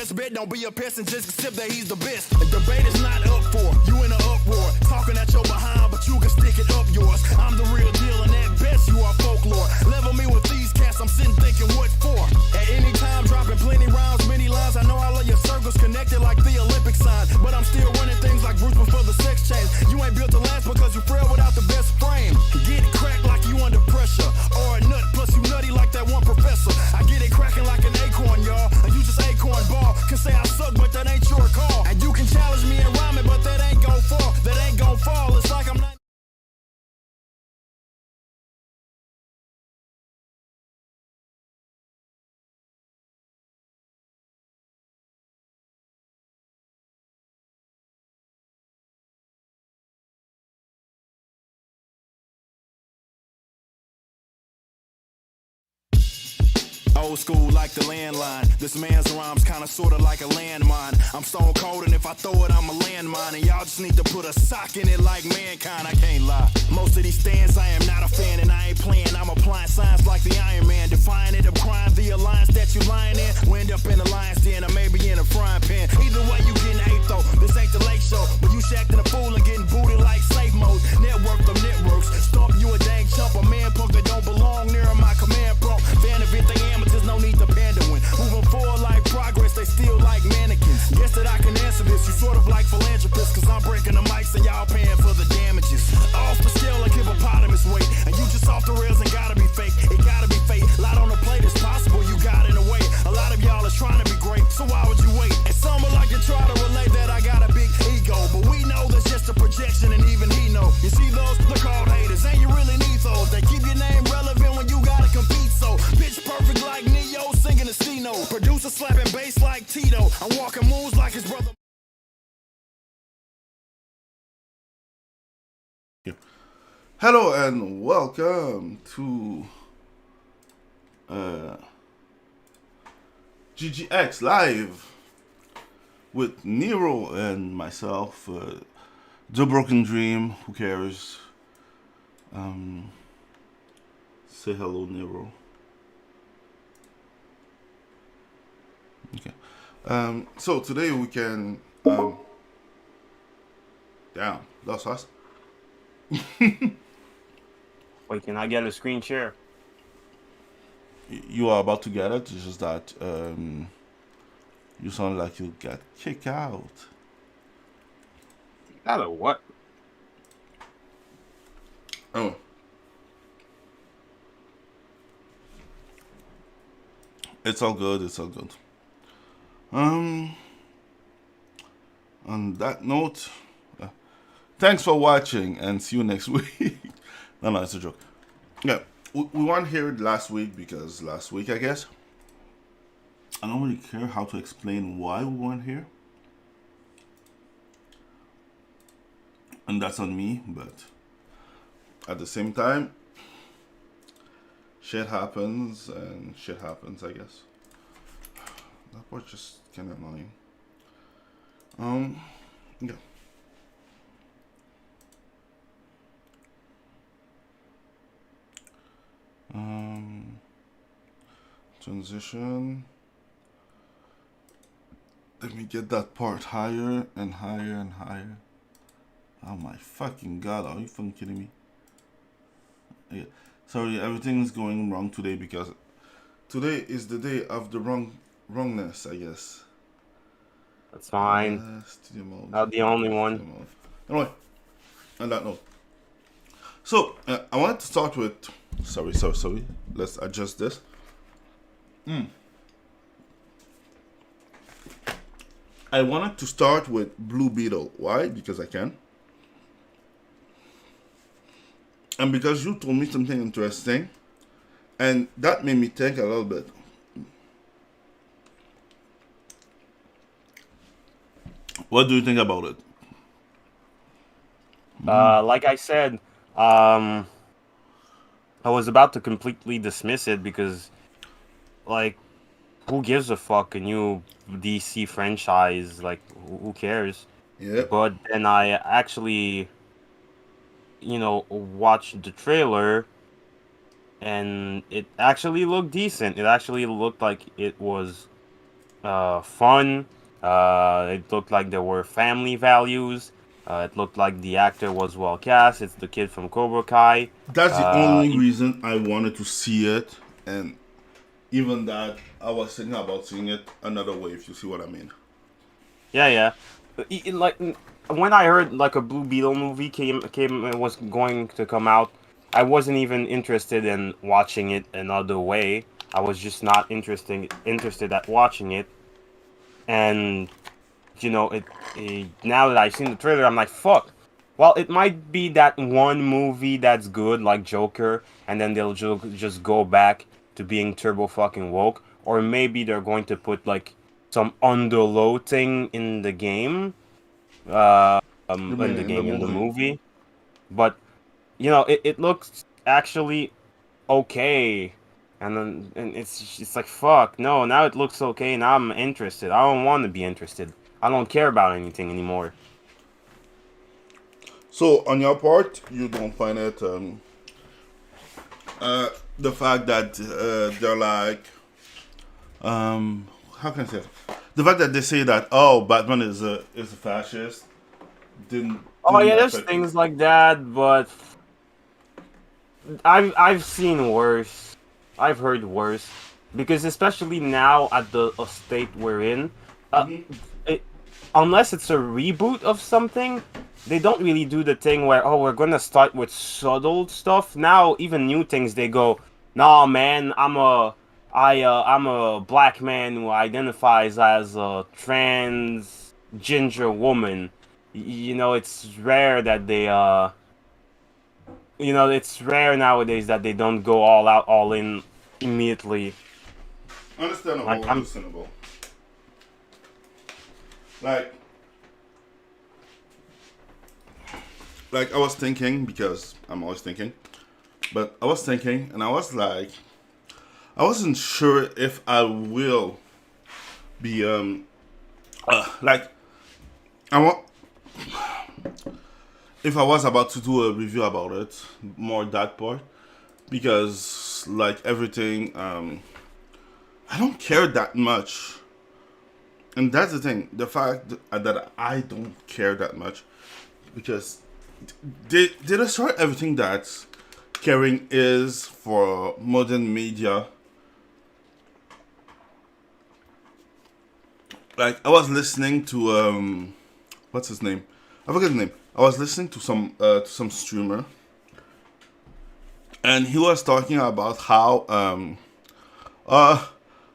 best bet. Don't be a pest and just accept that he's the best. The debate is not up for you in an uproar, talking at your behind, but you can stick it up yours. I'm the real deal, and at best you are folklore. Level me with these cats, I'm sitting thinking what for. At any time, dropping plenty rounds, many lines. I know all of your circles connected like the Olympic sign, but I'm still running things like Bruce before the sex change. You ain't built to last because you frail without the best frame. Get it cracked like you under pressure, or a nut plus you nutty like that one professor. I get it cracking like an acorn, y'all, and you just acorn ball. Can say I suck, but that ain't your call. And you can challenge me and rhyme it, but that ain't gon' fall. That ain't gon' fall. It's like I'm not. Old school like the landline. This man's rhymes kinda sorta like a landmine. I'm stone cold and if I throw it, I'm a landmine. And y'all just need to put a sock in it like mankind. I can't lie. Most of these stands I am not a fan and I ain't playing. I'm applying science like the Iron Man. Defying it, I'm crying the alliance that you lying in. We end up in the lion's den or maybe in a frying pan. Either way you getting hate though. This ain't the late show. But you shacking a fool and getting booted like safe mode. Network them networks. Stomp you a dang chump. A man punk that don't belong near my command prompt. Fan of it, they amateurs, no need to pandering. Moving forward like progress, they still like mannequins. Guess that I can answer this. You sort of like philanthropists, cause I'm breaking the mics and y'all paying for the damages. Off the scale like hippopotamus weight. And you just off the rails and gotta be fake. It gotta be fake. Lot on the plate is possible, you got in the way. A lot of y'all is trying to be great, so why would you wait? And some are like to try to relate that I got a big ego. But we know that's just a projection and even he know. You see those? They're called haters. And you really need those. They keep your name relevant when you gotta compete. So pitch perfect like Neo singing a C-note. Producer slapping bass like Tito. I'm walking moves like his brother. Hello and welcome to GeekGateX Live with Nero and myself. The Broken Dream. Who cares? Say hello, Nero. Okay. So today we can. Damn, that's fast. Wait, can I get a screen share? You are about to get it. It's just that you sound like you got kicked out. Out of what? Oh. It's all good. It's all good. On that note, thanks for watching and see you next week. No, it's a joke. Yeah, we weren't here last week because last week, I guess, I don't really care how to explain why we weren't here. And that's on me, but at the same time, shit happens and shit happens, I guess. That was just kind of annoying. Yeah. Transition. Let me get that part higher and higher and higher. Oh my fucking god, are you fucking kidding me? Yeah. Sorry, everything's going wrong today because today is the day of the wrongness, I guess. That's fine. Studio mode. Not the only one. Anyway, on that note. So, I wanted to start with... Sorry. Let's adjust this. I wanted to start with Blue Beetle. Why? Because I can. And because you told me something interesting. And that made me think a little bit. What do you think about it? Like I said, I was about to completely dismiss it because, like, who gives a fuck? A new DC franchise? Like, who cares? Yeah. But then I actually, watched the trailer, and it actually looked decent. It actually looked like it was fun. It looked like there were family values. It looked like the actor was well cast. It's the kid from Cobra Kai. That's the Uh, only reason I wanted to see it, and even that, I was thinking about seeing it another way, if you see what I mean. yeah, yeah. Like when I heard like a Blue Beetle movie came was going to come out, I wasn't even interested in watching it another way. I was just not interested at watching it, and you know now that I've seen the trailer, I'm like, fuck. Well, it might be that one movie that's good, like Joker, and then they'll just go back to being turbo fucking woke, or maybe they're going to put like some underloading in the game, You mean in the in the movie? movie. But you know, it looks actually okay, and then and it's like fuck no. Now it looks okay. Now I'm interested. I don't want to be interested. I don't care about anything anymore. So on your part, you don't find it the fact that they're like how can I say it? The fact that they say that Batman is a fascist didn't Oh didn't yeah, there's affect you. things like that, but I've seen worse. I've heard worse because especially now at the state we're in, uh, it, unless it's a reboot of something, they don't really do the thing where we're gonna start with subtle stuff. Now even new things they go, nah man, I'm a black man who identifies as a trans ginger woman. You know, it's rare that they it's rare nowadays that they don't go all out, all in immediately. Like Understandable, I'm, understandable. Like I was thinking, because I'm always thinking, but I was thinking and I was like, I wasn't sure if I will be like I want if I was about to do a review about it, more that part, because like everything, I don't care that much, and that's the thing. The fact that I don't care that much, because they destroy everything that caring is for modern media. Like I was listening to what's his name? I forget his name. I was listening to some streamer, and he was talking about uh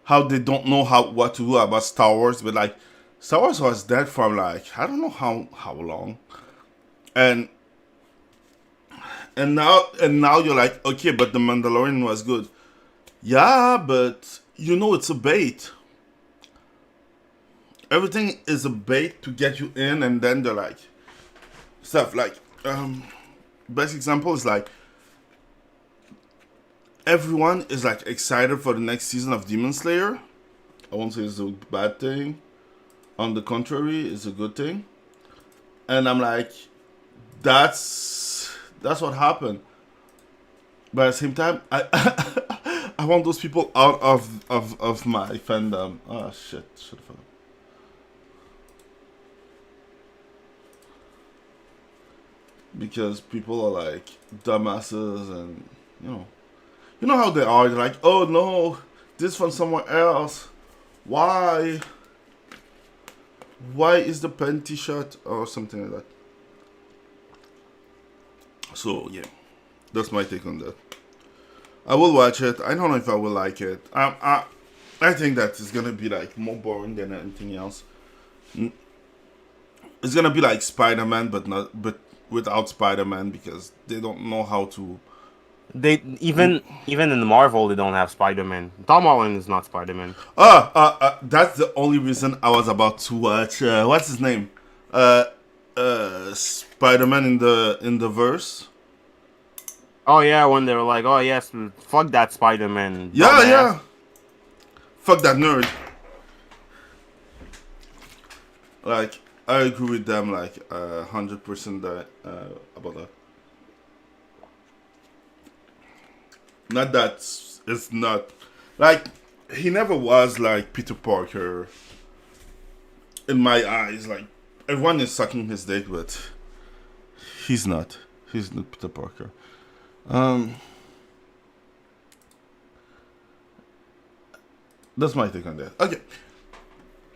how they don't know what to do about Star Wars, but like Star Wars was dead for like I don't know how long, and now you're like, okay, but the Mandalorian was good. Yeah, but you know it's a bait. Everything is a bait to get you in, and then they're like stuff like best example is like everyone is like excited for the next season of Demon Slayer. I won't say it's a bad thing. On the contrary, it's a good thing. And I'm like, that's what happened. But at the same time, I want those people out of my fandom. Oh shit, shut the fuck up. Because people are like dumbasses, and you know how they are. They're like, oh no, this from somewhere else. Why? Why is the panty shut or something like that? So yeah, that's my take on that. I will watch it. I don't know if I will like it. I think that it's gonna be like more boring than anything else. It's gonna be like Spider-Man, but without Spider-Man, because they don't know how to. they even in the Marvel they don't have Spider-Man. Tom Holland is not Spider-Man. That's the only reason I was about to watch. What's his name? Spider-Man in the verse. Oh yeah, when they were like, oh yes, fuck that Spider-Man, Yeah, dumbass. yeah. Fuck that nerd. Like I agree with them, like 100% that about that. Not that it's not like he never was like Peter Parker in my eyes. Like everyone is sucking his dick, but he's not. He's not Peter Parker. That's my take on that. Okay.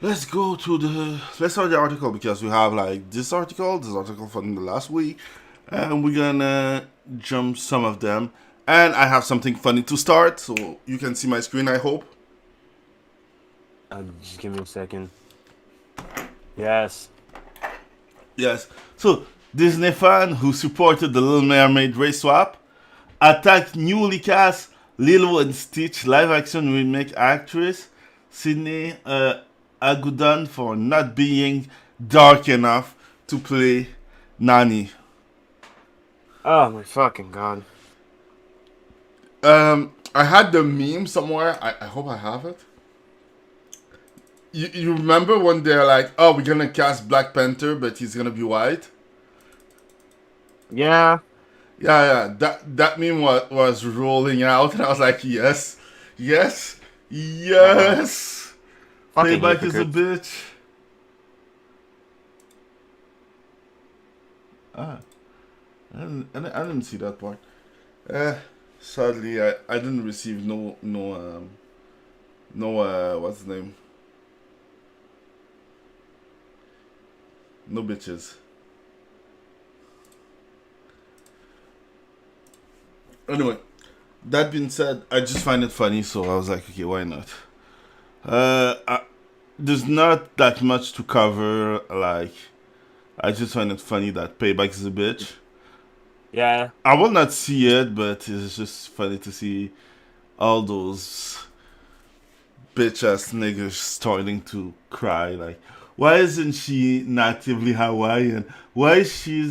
Let's start the article because we have like this article from the last week, and we're gonna jump some of them. And I have something funny to start, so you can see my screen, I hope. Just give me a second. Yes. Yes. So, Disney fan who supported the Little Mermaid race swap attacked newly cast Lilo and Stitch live-action remake actress Sydney Agudon for not being dark enough to play Nani. Oh my fucking god. I had the meme somewhere. I hope I have it. You remember when they're like, oh, we're gonna cast Black Panther, but he's gonna be white? Yeah. Yeah. That meme was rolling out, and I was like, yes. Fucking Payback is a hypocrite. bitch. I didn't see that part. Sadly, I didn't receive no what's the name? No bitches. Anyway, that being said, I just find it funny, so I was like, okay, why not? There's not that much to cover. Like, I just find it funny that Payback is a bitch. Yeah. I will not see it, but it's just funny to see all those bitch ass niggas starting to cry. Like, why isn't she natively Hawaiian? Why is she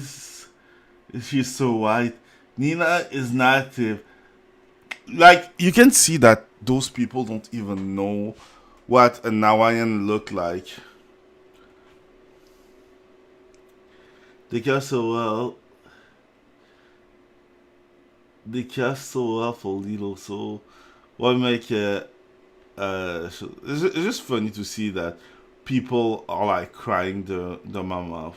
so white? Nina is native. Like, you can see that those people don't even know what a Hawaiian look like. They cast so well. They cast so well for Lilo, so what make it's just funny to see that people are like crying the mouth off.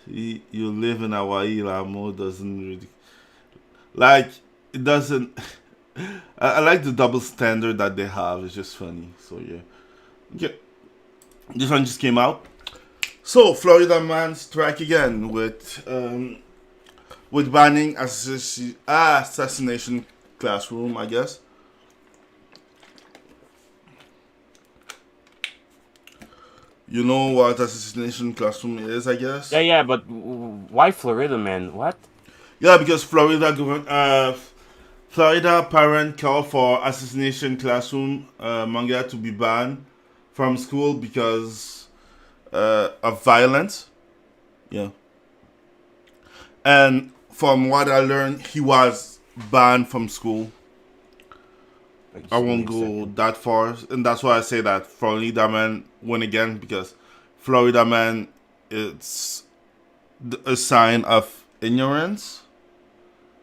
You live in Hawaii, Lamo doesn't really like it doesn't. I like the double standard that they have. It's just funny. So yeah, okay. This one just came out. So Florida man strike again with banning assassination classroom, I guess. You know what assassination classroom is, I guess? Yeah, but why Florida, man? What? Yeah, because Florida parent called for assassination classroom manga to be banned from school because of violence. Yeah. And from what I learned, he was banned from school. I won't go that far, and that's why I say that Florida Man win again, because Florida Man, it's a sign of ignorance.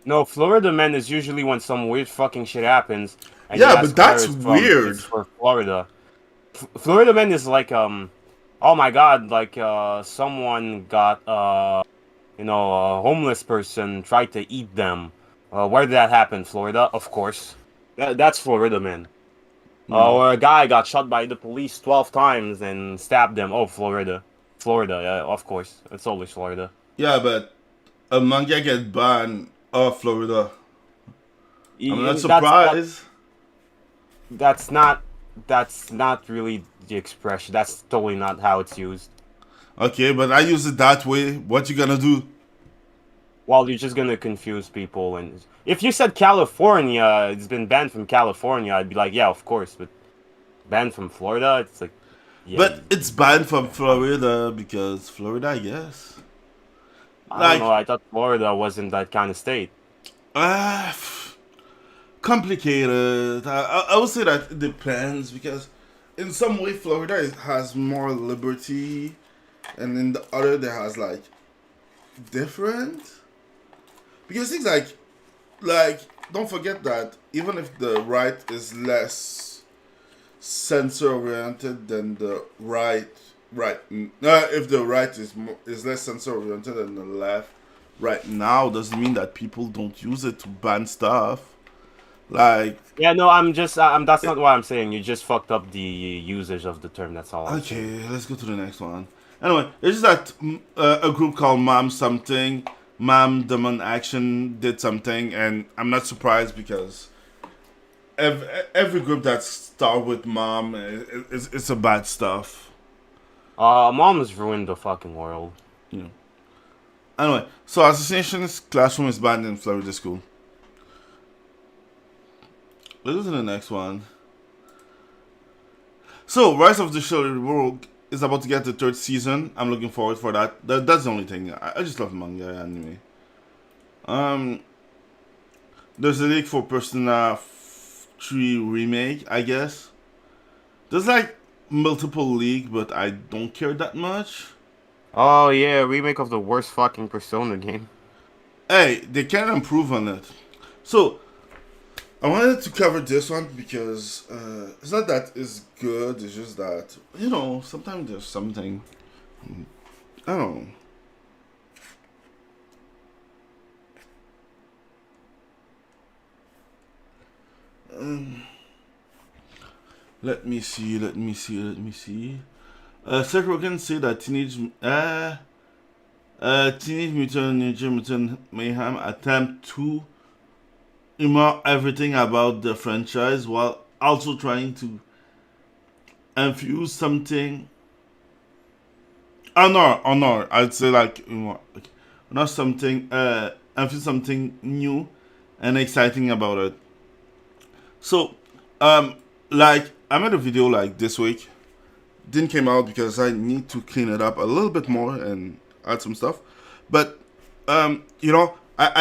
No, Florida man is usually when some weird fucking shit happens. And Yeah, but that's weird. It's for Florida. Florida man is like oh my god, like someone got a homeless person tried to eat them. Where did that happen? Florida, of course. That's Florida man. Or a guy got shot by the police 12 times and stabbed them. Oh, Florida. Yeah, of course. It's always Florida. Yeah, but a manga get banned. Oh, Florida. I'm not surprised. That's not really the expression. That's totally not how it's used. Okay, but I use it that way. What you gonna do? Well, you're just gonna confuse people. And if you said California, it's been banned from California, I'd be like, yeah, of course. But banned from Florida, it's like, yeah. But it's banned from Florida because Florida, I guess. I don't know. I thought Florida wasn't that kind of state. Complicated. I would say that it depends, because in some way Florida has more liberty, and in the other there has like different. Because things like don't forget that even if the right is less censor oriented than the if the right is less censor oriented than the left right now, doesn't mean that people don't use it to ban stuff. Like, Yeah, no, I'm just that's not what I'm saying. You just fucked up the usage of the term. That's all I'm saying. okay, let's go to the next one. Anyway, it's just that a group called Mom Something, Mom Demon Action did something, and I'm not surprised because every group that start with Mom it's a bad stuff. Mom's ruined the fucking world. You know. Anyway, so Association's classroom is banned in Florida school. Let's go to the next one. So, Rise of the Chivalry World is about to get the 3rd season. I'm looking forward for that. That's the only thing. I just love manga anime. There's a leak for Persona 3 remake, I guess. There's like multiple leaks, but I don't care that much. Oh yeah, remake of the worst fucking Persona game. Hey, they can improve on it. So, I wanted to cover this one because it's not that it's good, it's just that, sometimes there's something. I don't know. Let me see. Seth Rogen said that Teenage Mutant Ninja Mutant Mayhem attempt to ignore everything about the franchise while also trying to infuse something. No, I'd say like not something. Infuse something new and exciting about it. So, like I made a video like this week. Didn't came out because I need to clean it up a little bit more and add some stuff. But I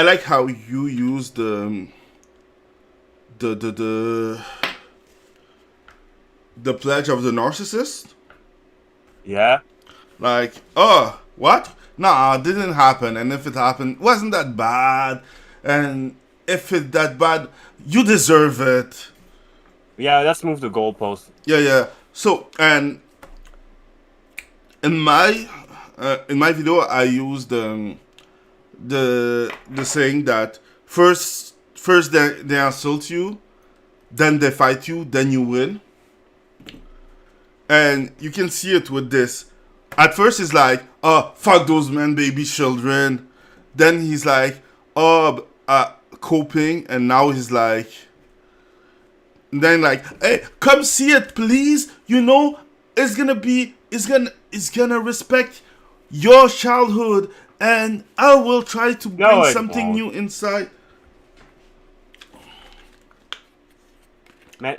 like how you use the pledge of the narcissist. Yeah. Like, oh, what? Nah, it didn't happen. And if it happened, wasn't that bad. And if it's that bad, you deserve it. Yeah, let's move the goalpost. Yeah. So, and in my video, I used the saying that first they insult you, then they fight you, then you win. And you can see it with this. At first, he's like, "Oh, fuck those men, baby children." Then he's like, "Oh, coping," and now he's like, "Hey, come see it, please. It's gonna respect your childhood, and I will try to bring something new inside." Man,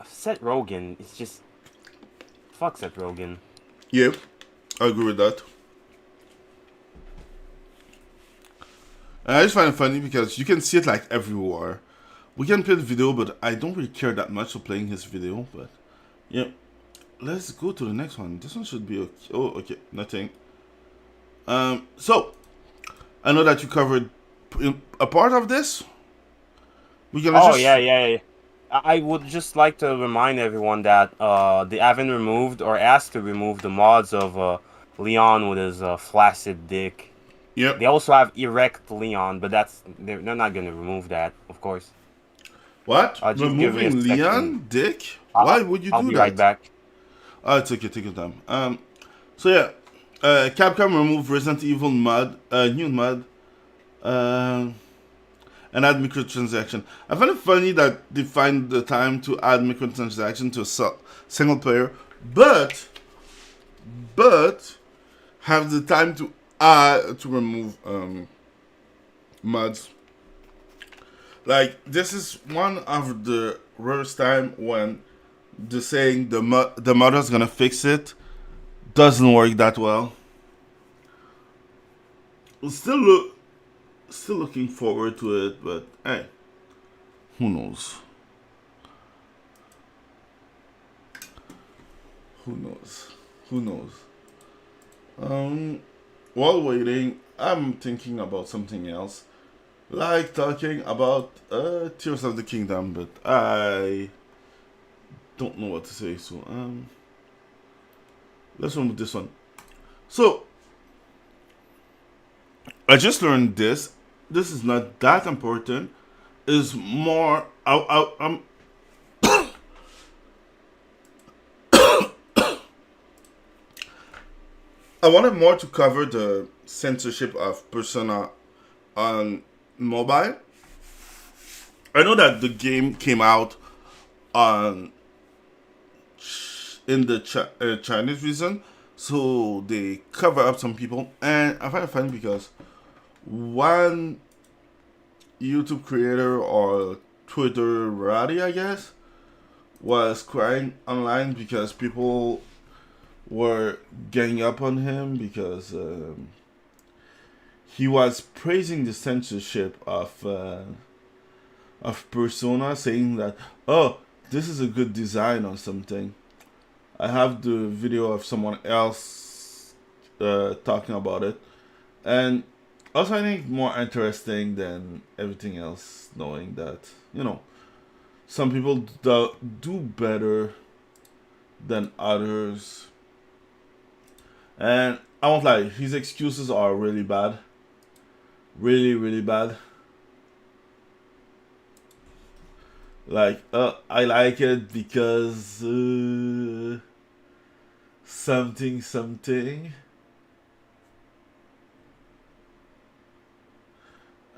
Seth Rogen is just fuck Seth Rogen. Yeah, I agree with that. And I just find it funny because you can see it like everywhere. We can play the video, but I don't really care that much for playing his video. But yeah, let's go to the next one. This one should be okay. Oh, okay, nothing. So I know that you covered a part of this. Yeah. I would just like to remind everyone that they haven't removed or asked to remove the mods of Leon with his flaccid dick. Yep. They also have erect Leon, but they're not going to remove that, of course. What? Removing Leon dick? Why would you do that? I'll be right back. Oh, it's okay. Take your time. So yeah, Capcom removed Resident Evil mod, new mod, and add microtransaction. I find it funny that they find the time to add microtransaction to a single player, but have the time to remove mods. Like, this is one of the rarest time when the saying the modder's gonna fix it doesn't work that well. Still looking forward to it, but hey, who knows? While waiting, I'm thinking about something else. like talking about Tears of the Kingdom, but I don't know what to say. So let's run with this one. So I just learned this. This is not that important. Is more. I wanted more to cover the censorship of Persona on mobile. I know that the game came out on in the Chinese region, so they cover up some people, and I find it funny because one YouTube creator or Twitter ratty, I guess, was crying online because people were getting up on him because he was praising the censorship of Persona, saying that, oh, this is a good design or something. I have the video of someone else talking about it, and also I think more interesting than everything else, knowing that some people do better than others, and I won't lie, his excuses are really bad, really bad. Like, I like it because something,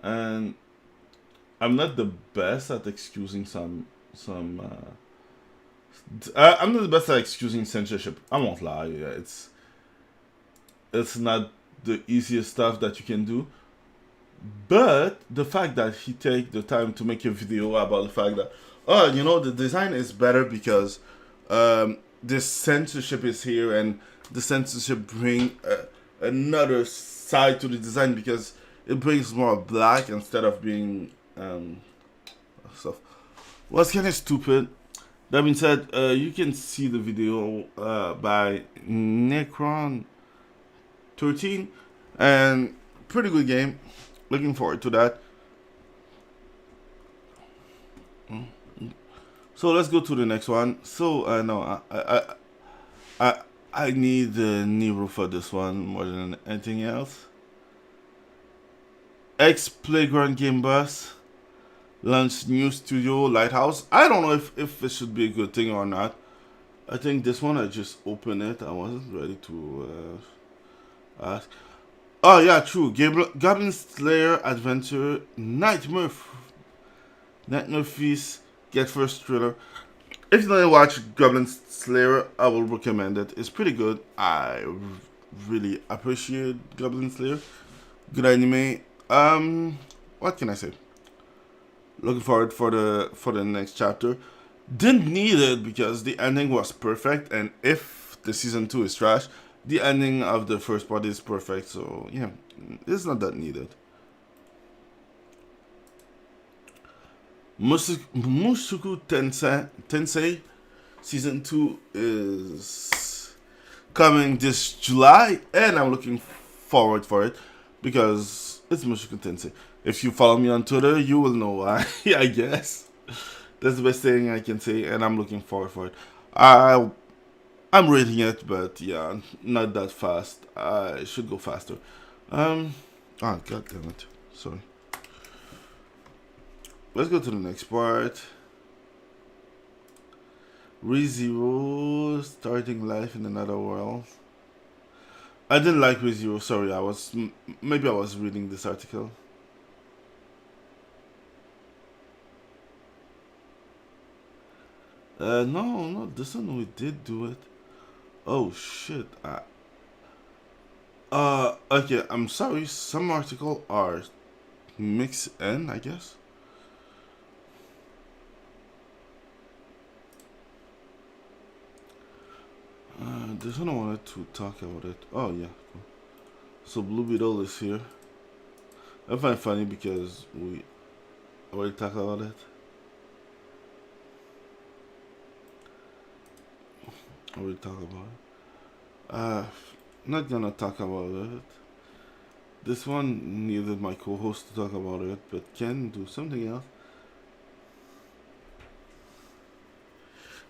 and I'm not the best at excusing some. I'm not the best at excusing censorship. I won't lie. Yeah, it's not the easiest stuff that you can do. But the fact that he take the time to make a video about the fact that, oh, the design is better because this censorship is here, and the censorship bring another side to the design because it brings more black instead of being stuff. Well, it's kind of stupid. That being said, you can see the video by Necron13, and pretty good game. Looking forward to that. So let's go to the next one. So no, I need Nero for this one more than anything else. X Playground Game Bus launched new studio Lighthouse. I don't know if it should be a good thing or not. I think this one I just opened it. I wasn't ready to ask. Oh yeah, true. Goblin Slayer Adventure Nightmare Feast Get First Thriller. If you don't watch Goblin Slayer, I will recommend it. It's pretty good. I really appreciate Goblin Slayer. Good anime. What can I say? Looking forward for the next chapter. Didn't need it because the ending was perfect, and if the season 2 is trash, the ending of the first part is perfect. So yeah, it's not that needed. Mushoku Tensei Season 2 is coming this July, and I'm looking forward for it because it's Mushoku Tensei. If you follow me on Twitter, you will know why. I guess that's the best thing I can say, and I'm looking forward for it. I'm reading it, but yeah, not that fast. I should go faster. Oh, god damn it. Sorry. Let's go to the next part. ReZero, starting life in another world. I didn't like ReZero. Sorry, maybe I was reading this article. No, this one we did do it. Oh shit. Okay, I'm sorry. Some articles are mixed in, I guess. This one I wanted to talk about it. Oh yeah, cool. So Blue Beetle is here. I find it funny because we already talked about it. Not gonna talk about it. This one needed my co-host to talk about it, but can do something else.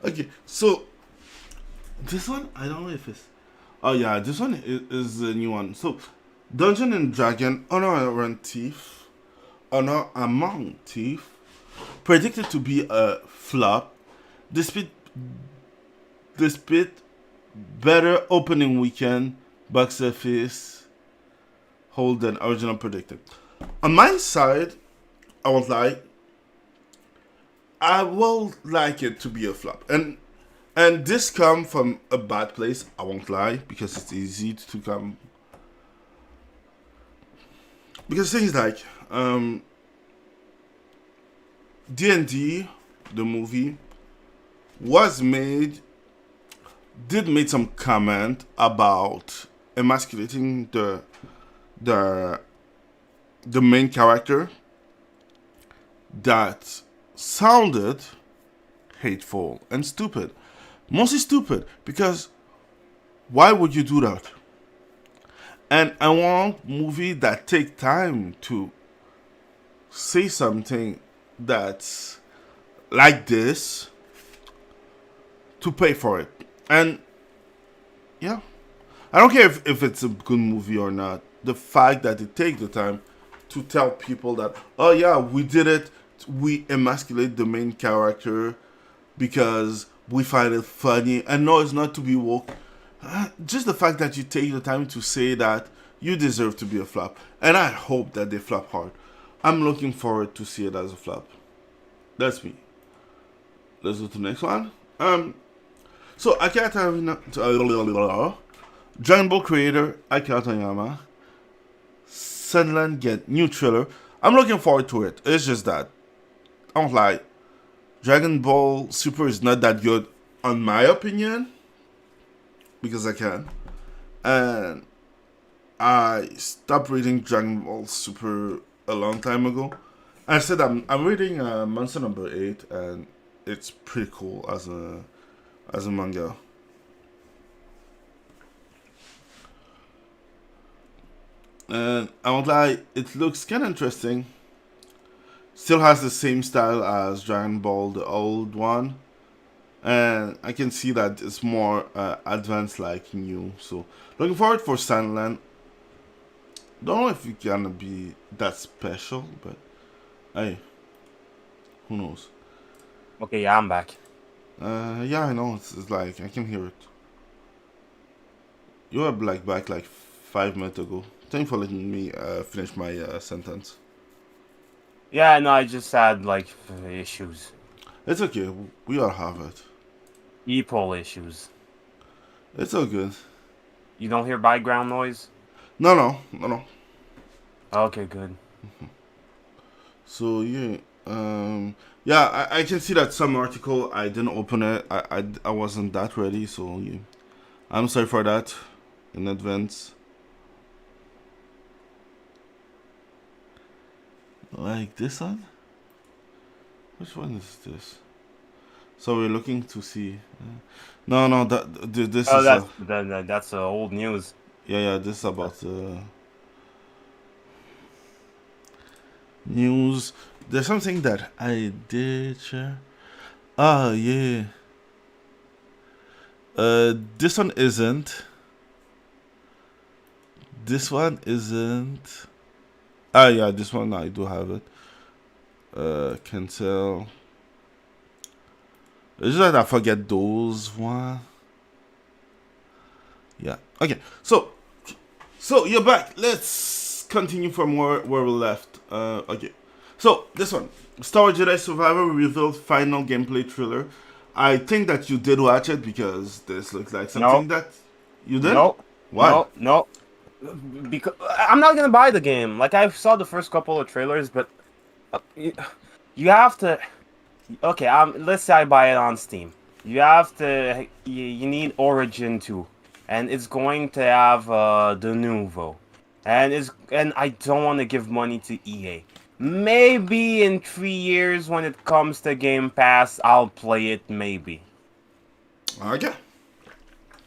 Okay, so this one I don't know if it's. Oh yeah, this one is the new one. So, Dungeon and Dragon: Honor and Thief, Honor Among Thief, predicted to be a flop, despite better opening weekend box office hold than original predicted. On my side, I won't lie. I will like it to be a flop, and this come from a bad place. I won't lie, because it's easy to come. Because things like D&D, the movie, was made, did make some comment about emasculating the main character that sounded hateful and stupid. Mostly stupid, because why would you do that? And I want movie that take time to say something that's like this to pay for it. And yeah, I don't care if it's a good movie or not. The fact that they take the time to tell people that, oh yeah, we did it, we emasculate the main character because we find it funny, and no, it's not to be woke. Just the fact that you take the time to say that, you deserve to be a flop. And I hope that they flop hard. I'm looking forward to see it as a flop. That's me. Let's go to the next one. So Akira Dragon Ball creator Akira Toriyama, Sunland get new trailer. I'm looking forward to it. It's just that I don't lie. Dragon Ball Super is not that good, on my opinion, because I can. And I stopped reading Dragon Ball Super a long time ago. I said I'm reading Monster Number 8, and it's pretty cool as a manga. And I won't lie, it looks kind of interesting. Still has the same style as Dragon Ball, the old one. And I can see that it's more advanced like new. So, looking forward for Sandland. Don't know if it's gonna be that special, but hey, who knows? Okay, yeah, I'm back. Yeah, I know. It's like, I can hear it. You were back like 5 minutes ago. Thank you for letting me finish my sentence. Yeah, no, I just had like issues. It's okay. We all have it. E-pole issues. It's all good. You don't hear background noise? No. Okay, good. So yeah, yeah, I can see that some article I didn't open it. I wasn't that ready, so yeah. I'm sorry for that in advance. Like this one? Which one is this? So we're looking to see. No, this is. That's old news. Yeah, this is about news. There's something that I did share. Ah, yeah. This one isn't. This one isn't. Ah, yeah, this one I do have it. Cancel. It's just that I forget those one. Yeah. Okay. So you're back. Let's continue from where we left. Okay. So this one, Star Wars Jedi Survivor revealed final gameplay trailer. I think that you did watch it because this looks like something that you did. No. Why? No. Because I'm not gonna buy the game. Like, I saw the first couple of trailers, but you have to. Okay, let's say I buy it on Steam. You have to. You need Origin 2, and it's going to have the Nouveau, and I don't want to give money to EA. Maybe in 3 years, when it comes to Game Pass, I'll play it. Maybe. Okay.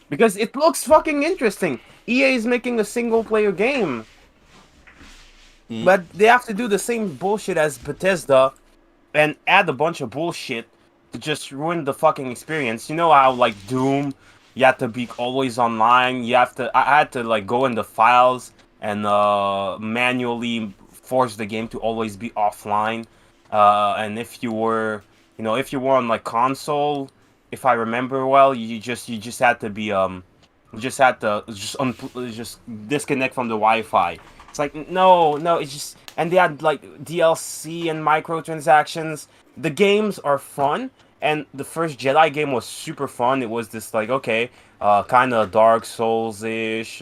Because it looks fucking interesting. EA is making a single-player game. But they have to do the same bullshit as Bethesda and add a bunch of bullshit to just ruin the fucking experience. You know how like Doom, you have to be always online. I had to like go in the files and manually force the game to always be offline. And if you were, if you were on like console, if I remember well, you just had to be you just had to just disconnect from the Wi-Fi. It's like no, it's just, and they had like DLC and microtransactions. The games are fun, and the first Jedi game was super fun. It was this like okay, kind of Dark Souls-ish,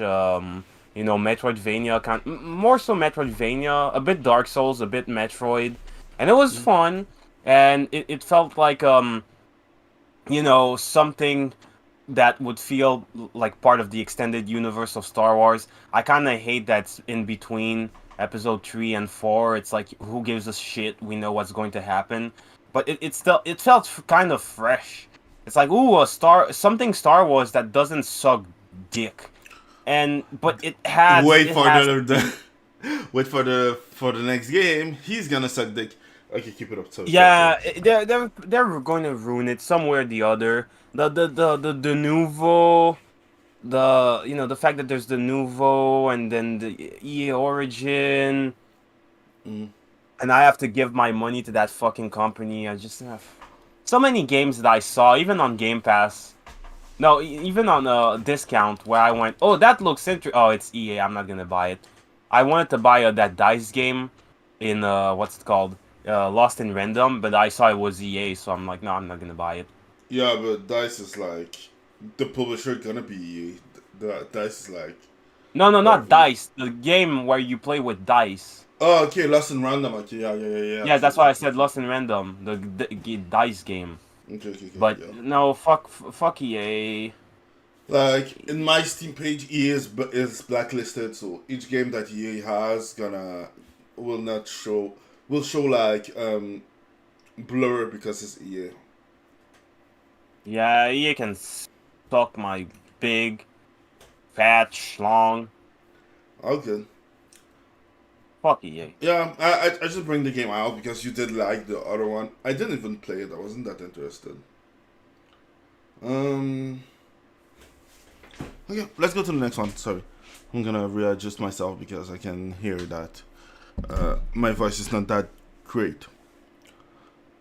Metroidvania more so Metroidvania, a bit Dark Souls, a bit Metroid, and it was fun, and it felt like something that would feel like part of the extended universe of Star Wars. I kind of hate that's in between episode 3 and 4. It's like, who gives a shit? We know what's going to happen. But it felt kind of fresh. It's like, ooh, something Star Wars that doesn't suck dick. But it has Wait it for has, wait for the next game. He's gonna suck dick. Okay, keep it up. Sorry, Yeah, sorry. they're going to ruin it somewhere or the other. The nouveau, the fact that there's the nouveau and then the EA Origin, and I have to give my money to that fucking company. I just have so many games that I saw, even on Game Pass. No, even on a discount where I went, oh, that looks interesting. Oh, it's EA. I'm not gonna buy it. I wanted to buy that dice game in what's it called? Lost in Random, but I saw it was EA, so I'm like, no, I'm not gonna buy it. Yeah, but Dice is like the publisher gonna be the Dice is like. No, not What? dice. The game where you play with dice. Oh, okay, Lost in Random. Okay, yeah. Yeah, that's why I said Lost in Random, the dice game. Okay, But yeah. no, fuck EA. Like in my Steam page, EA is blacklisted, so each game that EA has will not show will show like blur because it's EA. Yeah, EA can suck my big, fat schlong. Okay. Fuck EA. Yeah, I just bring the game out because you did like the other one. I didn't even play it. I wasn't that interested. Okay, let's go to the next one. Sorry, I'm gonna readjust myself because I can hear that my voice is not that great.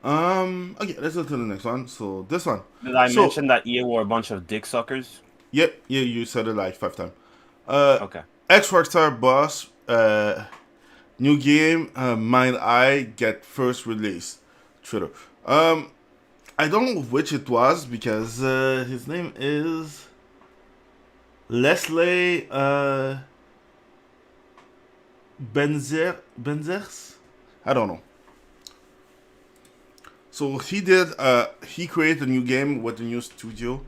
Okay, let's go to the next one. So this one. Did I mention that EA were a bunch of dick suckers? Yep, yeah, you said it like 5 times. Okay. X-Rockstar Boss, new game, Mind Eye, get first release. Twitter. I don't know which it was because his name is Leslie Benzers? I don't know. So he created a new game with a new studio.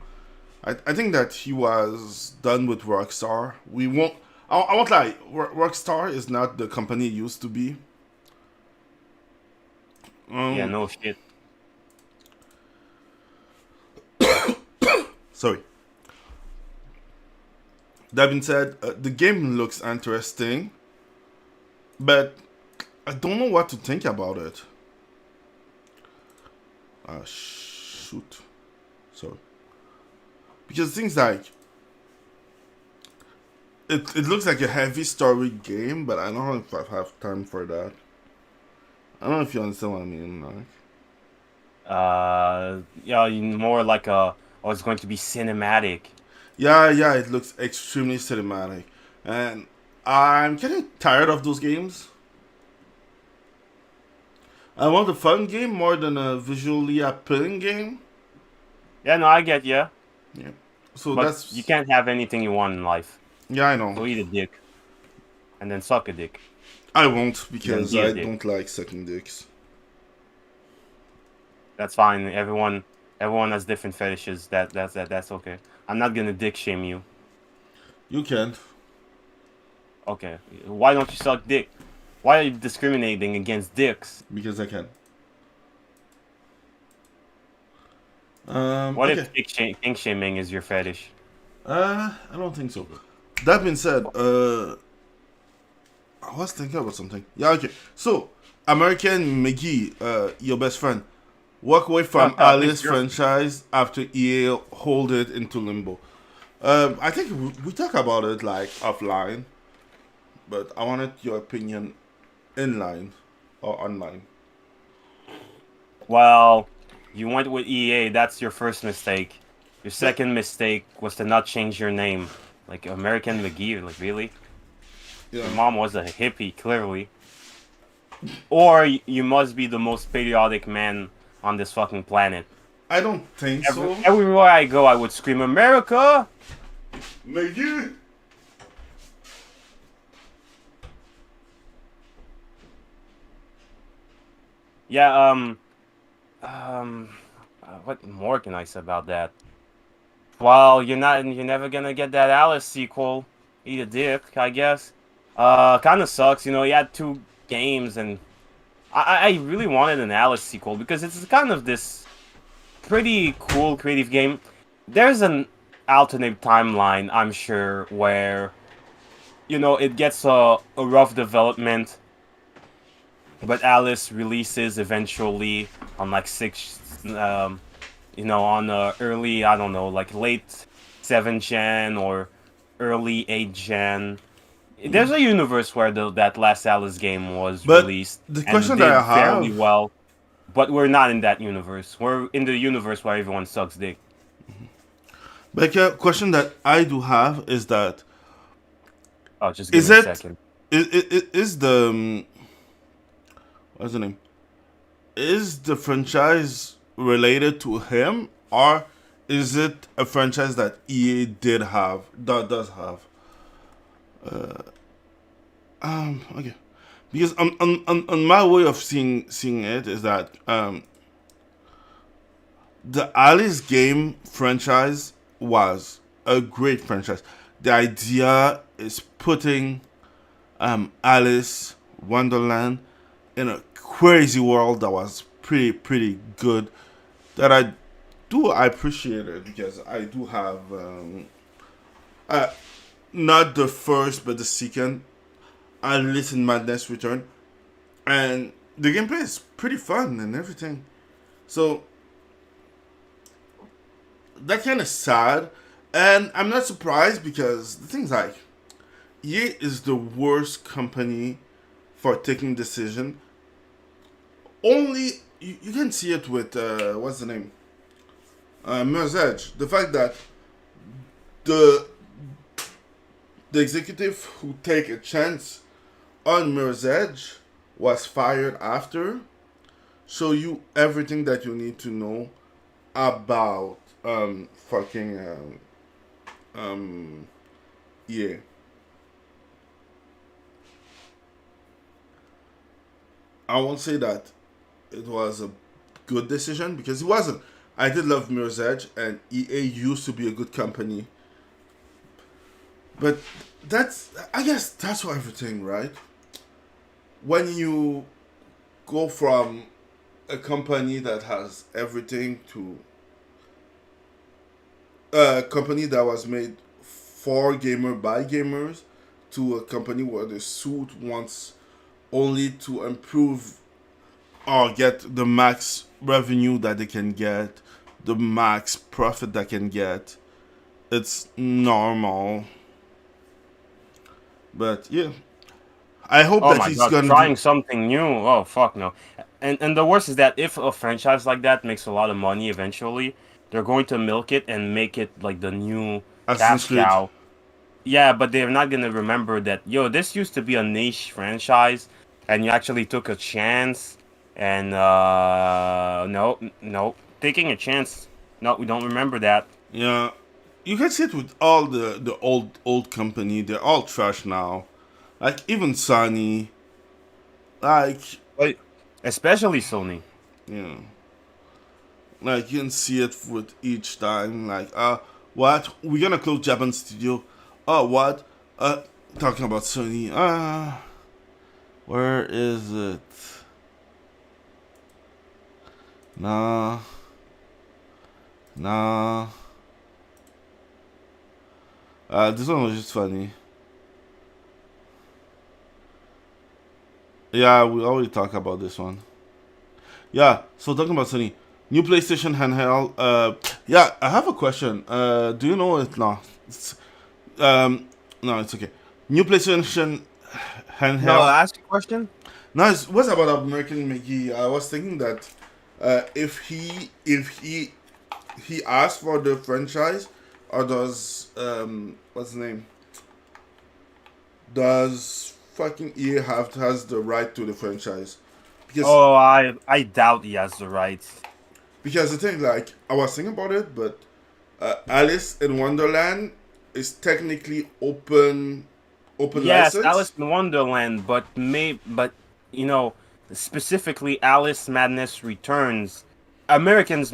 I think that he was done with Rockstar. I won't lie, Rockstar is not the company it used to be. Yeah, no shit. Sorry. That being said, the game looks interesting, but I don't know what to think about it. Shoot. Sorry. Because things like it looks like a heavy story game, but I don't know if I have time for that. I don't know if you understand what I mean. Yeah, more like it's going to be cinematic. Yeah, it looks extremely cinematic, and I'm getting tired of those games. I want a fun game more than a visually appealing game. Yeah, no, I get ya. Yeah. So But you can't have anything you want in life. Yeah, I know. So eat a dick. And then suck a dick. I won't because Then be I a dick. don't like sucking dicks. That's fine. Everyone has different fetishes. That's okay. I'm not gonna dick shame you. You can. Okay. Why don't you suck dick? Why are you discriminating against dicks? Because I can. What Okay. if kink shaming is your fetish? I don't think so. That being said, I was thinking about something. Yeah, okay. So, American McGee, your best friend, walk away from Alice It's your franchise after EA hold it into limbo. I think we talk about it like offline, but I wanted your opinion inline or online. Well, you went with EA. That's your first mistake. Your But second mistake was to not change your name. Like American McGee. Like really? yeah, Your mom was a hippie, clearly. Or you must be the most patriotic man on this fucking planet. I don't think so. Everywhere I go, I would scream, America! McGee. Yeah, what more can I say about that? Well, you're never gonna get that Alice sequel. Eat a dick, I guess. Kind of sucks, you know. You had 2 games, and I really wanted an Alice sequel because it's kind of this pretty cool creative game. There's an alternate timeline, I'm sure, where it gets a rough development, but Alice releases eventually on like on early, I don't know, like late 7th gen or early 8th gen. There's a universe where that last Alice game was But released the and question that did I fairly have, well, but we're not in that universe. We're in the universe where everyone sucks dick. like a question that I do have is that Oh, just give is me a it second. is the what's the name? Is the franchise related to him, or is it a franchise that EA did have that does have? Okay, because on my way of seeing it is that the Alice game franchise was a great franchise. The idea is putting Alice Wonderland in a crazy world that was pretty good. That I appreciate it because I do have uh, not the first but the second Alice in Madness Return, and the gameplay is pretty fun and everything. So that kind of sad, and I'm not surprised because the thing's like EA is the worst company for taking decision. Only you can see it with what's the name, Mirror's Edge. The fact that the the executive who take a chance on Mirror's Edge was fired after, show you everything that you need to know about fucking EA. I won't say that it was a good decision because it wasn't. I did love Mirror's Edge, and EA used to be a good company. But I guess that's for everything, right? When you go from a company that has everything to a company that was made for gamer by gamers to a company where the suit wants only to improve or get the max revenue that they can get, the max profit they can get. It's normal. But yeah, I hope Oh that my he's god, gonna do. trying something new. Oh fuck no. And the worst is that if a franchise like that makes a lot of money eventually, they're going to milk it and make it like the new Assassin's cash Creed. cow. Yeah, but they're not gonna remember that, yo, this used to be a niche franchise and you actually took a chance and no. Taking a chance. No, we don't remember that. Yeah, you can see it with all the old company. They're all trash now. Like even Sony. Like But especially Sony. you know, like you can see it with each time. Like what? We're gonna close Japan studio. Oh what? Talking about Sony. Where is it? Nah. Nah. This one was just funny. Yeah, we already talked about this one. Yeah, so talking about Sony, new PlayStation handheld. Yeah, I have a question. Do you know it? No, um, no, it's okay. New PlayStation No, handheld. ask your question. No, it was about American McGee. I was thinking that if he asked for the franchise, or does what's the name? Does fucking EA has the right to the franchise? Because Oh, I doubt he has the rights. because the thing, like, I was thinking about it, but Alice in Wonderland is technically open Yes, license. Alice in Wonderland, but you know, specifically Alice Madness Returns. Americans,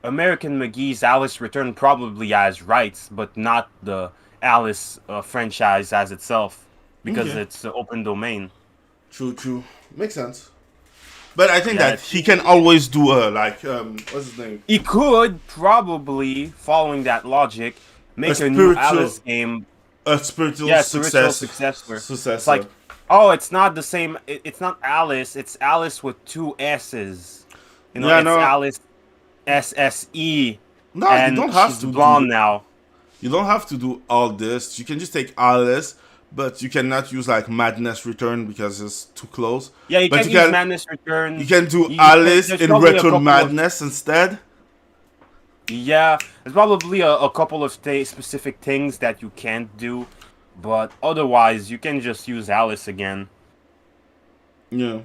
American McGee's Alice Return probably has rights, but not the Alice franchise as itself, because Okay, it's open domain. true, makes sense. But I think Yeah, that he can always do like what's his name? he could probably, following that logic, A make a new spiritual Alice game. a spiritual Yeah, spiritual success successor. It's successor. like, oh, it's not the same. It's not Alice. It's Alice with two S's. You know, Yeah, it's no, Alice SSE, no, you and don't have she's to do. blonde now. You don't have to do all this. You can just take Alice, but you cannot use like Madness Return because it's too close. Yeah, you But can't use Madness you Return. can do You can, Alice there's in probably a Retro couple of Madness instead. yeah, there's probably a couple of specific things that you can't do, but otherwise you can just use Alice again. Yeah,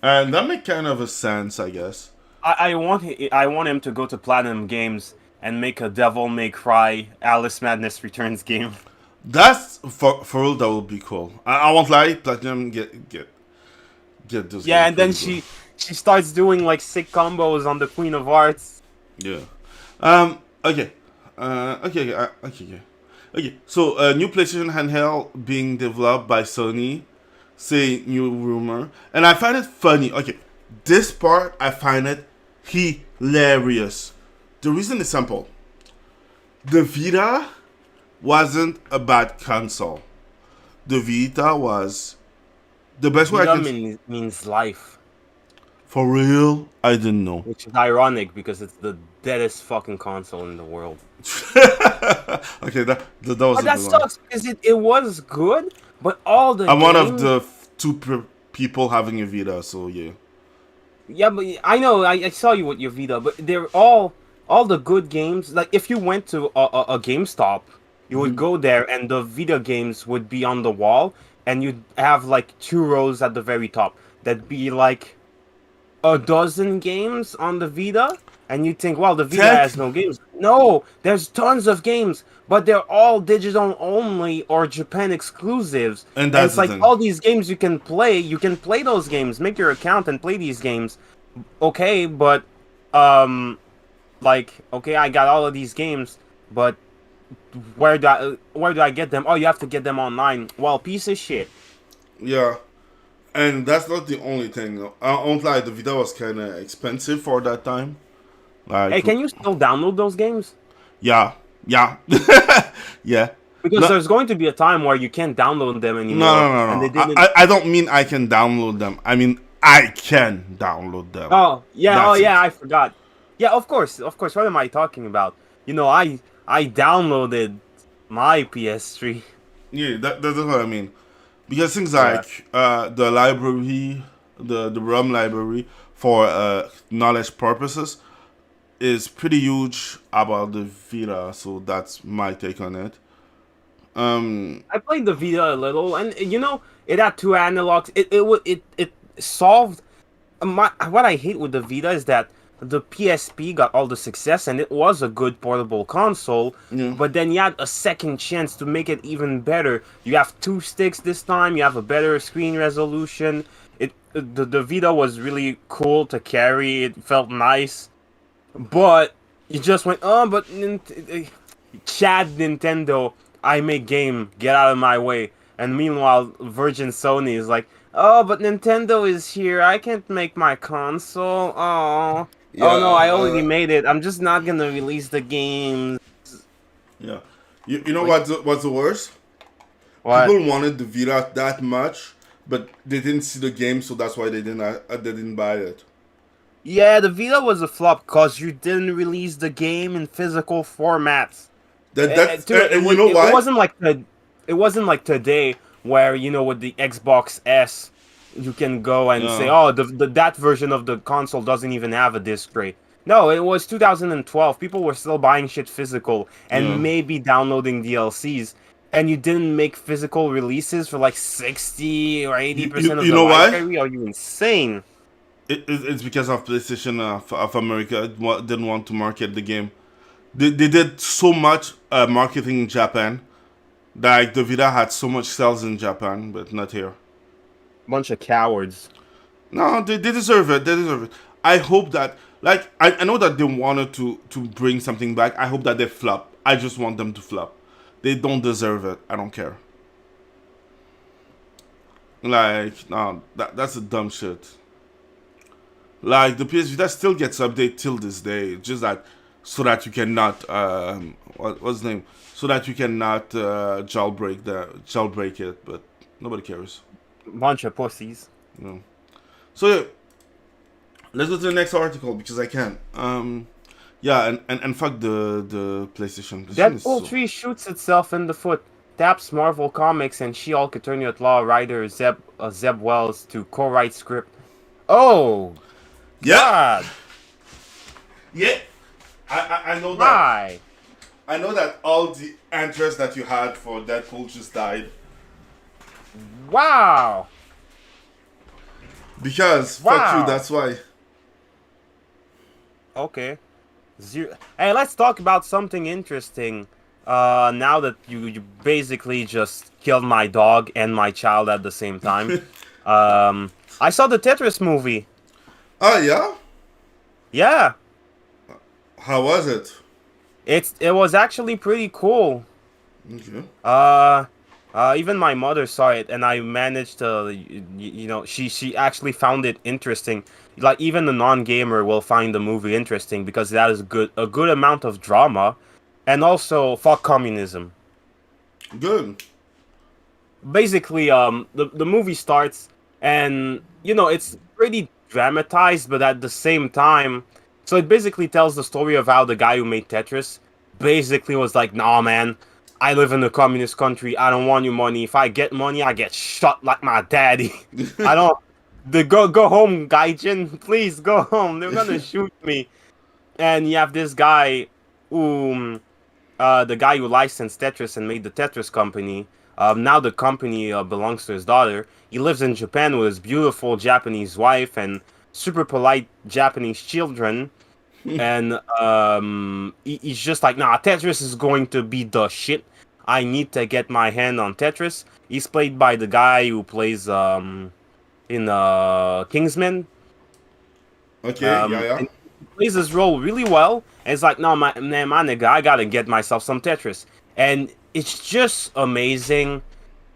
and that makes kind of a sense, I guess. I want him to go to Platinum Games and make a Devil May Cry Alice Madness Returns game. That's for real. That would be cool. I won't lie. Platinum get this Yeah, game and then pretty good. she starts doing like sick combos on the Queen of Hearts. Yeah. Okay. Okay. So, new PlayStation handheld being developed by Sony. Say new rumor, and I find it funny. Okay, this part I find it hilarious. The reason is simple. The Vita wasn't a bad console. The Vita was the best way I Vita can. means life, For real, I didn't know. which is ironic because it's the deadest fucking console in the world. Okay, that was But a that good one. sucks because it was good, but all the I'm one of games. the two people having a Vita, so yeah. Yeah, but I know I saw you with your Vita, but they're all the good games. Like if you went to a GameStop, you would go there and the Vita games would be on the wall, and you'd have like two rows at the very top. That'd be like a dozen games on the Vita, and you think, well, the Vita Tech, has no games. No, there's tons of games, but they're all digital only or Japan exclusives. and And that's it's the like thing. all these games you can play. You can play those games, make your account and play these games. Okay, but like okay, I got all of these games, but where do I get them? Oh, you have to get them online. Well, piece of shit. Yeah, and that's not the only thing. Though. I won't lie, the Vita was kind of expensive for that time. Hey, Like, can you still download those games? yeah, yeah. Because No, there's going to be a time where you can't download them no, anymore, no, no, and they no. didn't. I don't mean I can download them. I mean I can download them. Oh yeah, oh That's yeah, it. I forgot. Yeah, of course, of course. What am I talking about? You know, I downloaded my PS3. Yeah, that's what I mean. Because things Yeah, like the library, the ROM library for knowledge purposes is pretty huge about the Vita. So that's my take on it. I played the Vita a little, and you know, it had two analogs. It solved my what I hate with the Vita is that the PSP got all the success and it was a good portable console, Yeah. but then you had a second chance to make it even better. You have two sticks this time, you have a better screen resolution. The Vita was really cool to carry, it felt nice, but you just went, oh, but Chad Nintendo, I make game, get out of my way. And meanwhile, Virgin Sony is like, oh, but Nintendo is here. I can't make my console. Oh, oh no, I already made it. I'm just not gonna release the games. Yeah. You know Like, what's the worst? what? People wanted the Vita that much but they didn't see the game, so that's why they didn't buy it. Yeah, the Vita was a flop because you didn't release the game in physical formats. And you know why? It wasn't like today where with the Xbox S, you can go and say, oh, that version of the console doesn't even have a disc tray. No, it was 2012. People were still buying shit physical and maybe downloading DLCs. And you didn't make physical releases for like 60 or 80% of the library? Are you insane? It's because of PlayStation of America didn't want to market the game. They did so much marketing in Japan. Like the Vita had so much sales in Japan, but not here. Bunch of cowards. No, they deserve it. They deserve it. I hope that, like, I know that they wanted to bring something back. I hope that they flop. I just want them to flop. They don't deserve it. I don't care. Like, no, that's a dumb shit. Like, the PS Vita still gets updated till this day. Just that, so that you cannot, what's the name? So that you cannot jailbreak it, but nobody cares. Bunch of pussies. No. So yeah, let's go to the next article because I can. Yeah, and fuck the PlayStation. Deadpool 3 shoots itself in the foot. Taps Marvel Comics and She-Hulk Attorney at Law writer Zeb Wells to co-write script. Oh, yeah. God. Yeah, I know that. Why? I know that all the interest that you had for Deadpool just died. Wow. Because fuck you, that's why. Okay. Hey, let's talk about something interesting. Now that you basically just killed my dog and my child at the same time. I saw the Tetris movie. Oh yeah? Yeah. How was it? It was actually pretty cool. Okay. Even my mother saw it, and I managed to, she actually found it interesting. Like, even the non-gamer will find the movie interesting because that is a good amount of drama, and also fuck communism. Good. Basically, the movie starts, and it's pretty dramatized, but at the same time, so it basically tells the story of how the guy who made Tetris basically was like, nah, man. I live in a communist country. I don't want your money. If I get money, I get shot like my daddy. I don't. Go home, Gaijin. Please go home. They're gonna shoot me. And you have this guy, who, the guy who licensed Tetris and made the Tetris company. Now the company belongs to his daughter. He lives in Japan with his beautiful Japanese wife and super polite Japanese children. And he's just like, nah, Tetris is going to be the shit. I need to get my hand on Tetris. He's played by the guy who plays in Kingsman. Okay, yeah. And he plays his role really well. And it's like, no, my nigga, I gotta get myself some Tetris. And it's just amazing.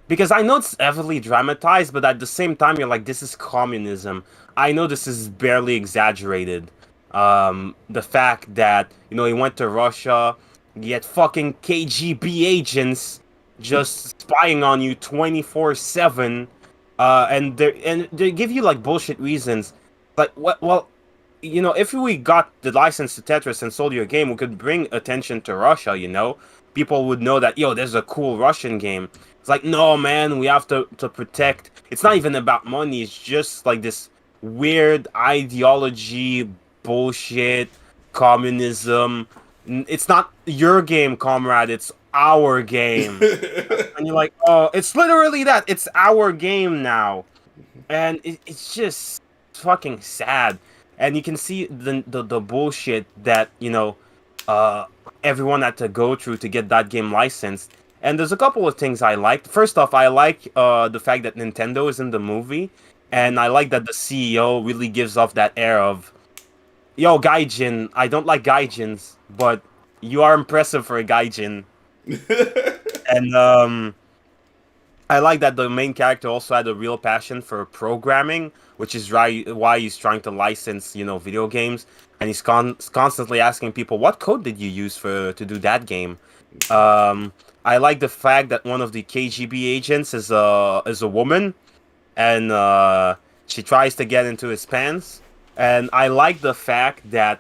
Because I know it's heavily dramatized, but at the same time, you're like, this is communism. I know this is barely exaggerated. The fact that, he went to Russia, you had fucking KGB agents just spying on you 24/7, and they give you like bullshit reasons. Like, well, if we got the license to Tetris and sold you a game, we could bring attention to Russia, People would know that, there's a cool Russian game. It's like, no, man, we have to protect. It's not even about money. It's just like this weird ideology, bullshit, communism. It's not your game, comrade. It's our game. And you're like, oh, it's literally that. It's our game now. And it's just fucking sad. And you can see the bullshit that, everyone had to go through to get that game licensed. And there's a couple of things I liked. First off, I like the fact that Nintendo is in the movie. And I like that the CEO really gives off that air of, yo, Gaijin, I don't like Gaijins, but you are impressive for a Gaijin. And I like that the main character also had a real passion for programming, which is why he's trying to license, video games. And he's constantly asking people, what code did you use to do that game? I like the fact that one of the KGB agents is a woman. and she tries to get into his pants. And I like the fact that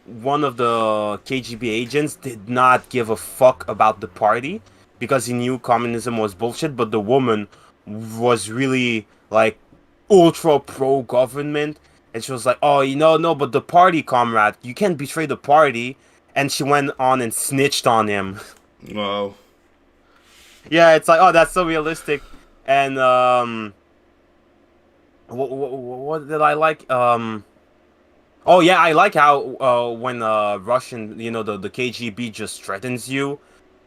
one of the KGB agents did not give a fuck about the party because he knew communism was bullshit, but the woman was really like ultra pro government, and she was like, "Oh, no, but the party, comrade, you can't betray the party." And she went on and snitched on him. Wow. Yeah, it's like, oh, that's so realistic. And what did I like? Oh yeah, I like how when Russian, the KGB just threatens you,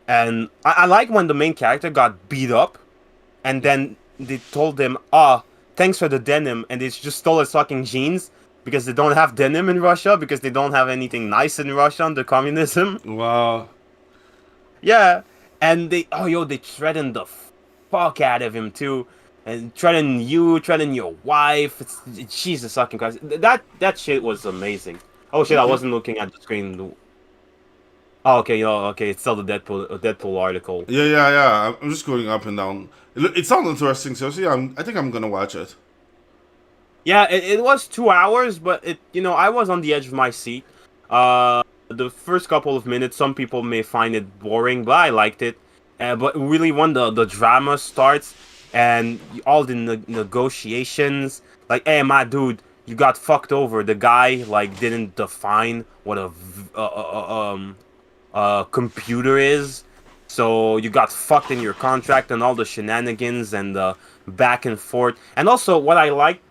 and I like when the main character got beat up, and then they told him, "Ah, thanks for the denim," and they just stole his fucking jeans because they don't have denim in Russia because they don't have anything nice in Russia under communism. Wow. Yeah, and they threatened the fuck out of him too, and threatening your wife. It's Jesus fucking Christ. That shit was amazing. Oh shit, I wasn't looking at the screen. Oh, okay, okay, it's still the Deadpool article. Yeah. I'm just going up and down. It sounds interesting, so yeah, I think I'm gonna watch it. Yeah, it was 2 hours, but I was on the edge of my seat. The first couple of minutes, some people may find it boring, but I liked it. But really, when the drama starts and all the negotiations, like, hey, my dude, you got fucked over. The guy like didn't define what a computer is, so you got fucked in your contract and all the shenanigans and the back and forth. And also, what I like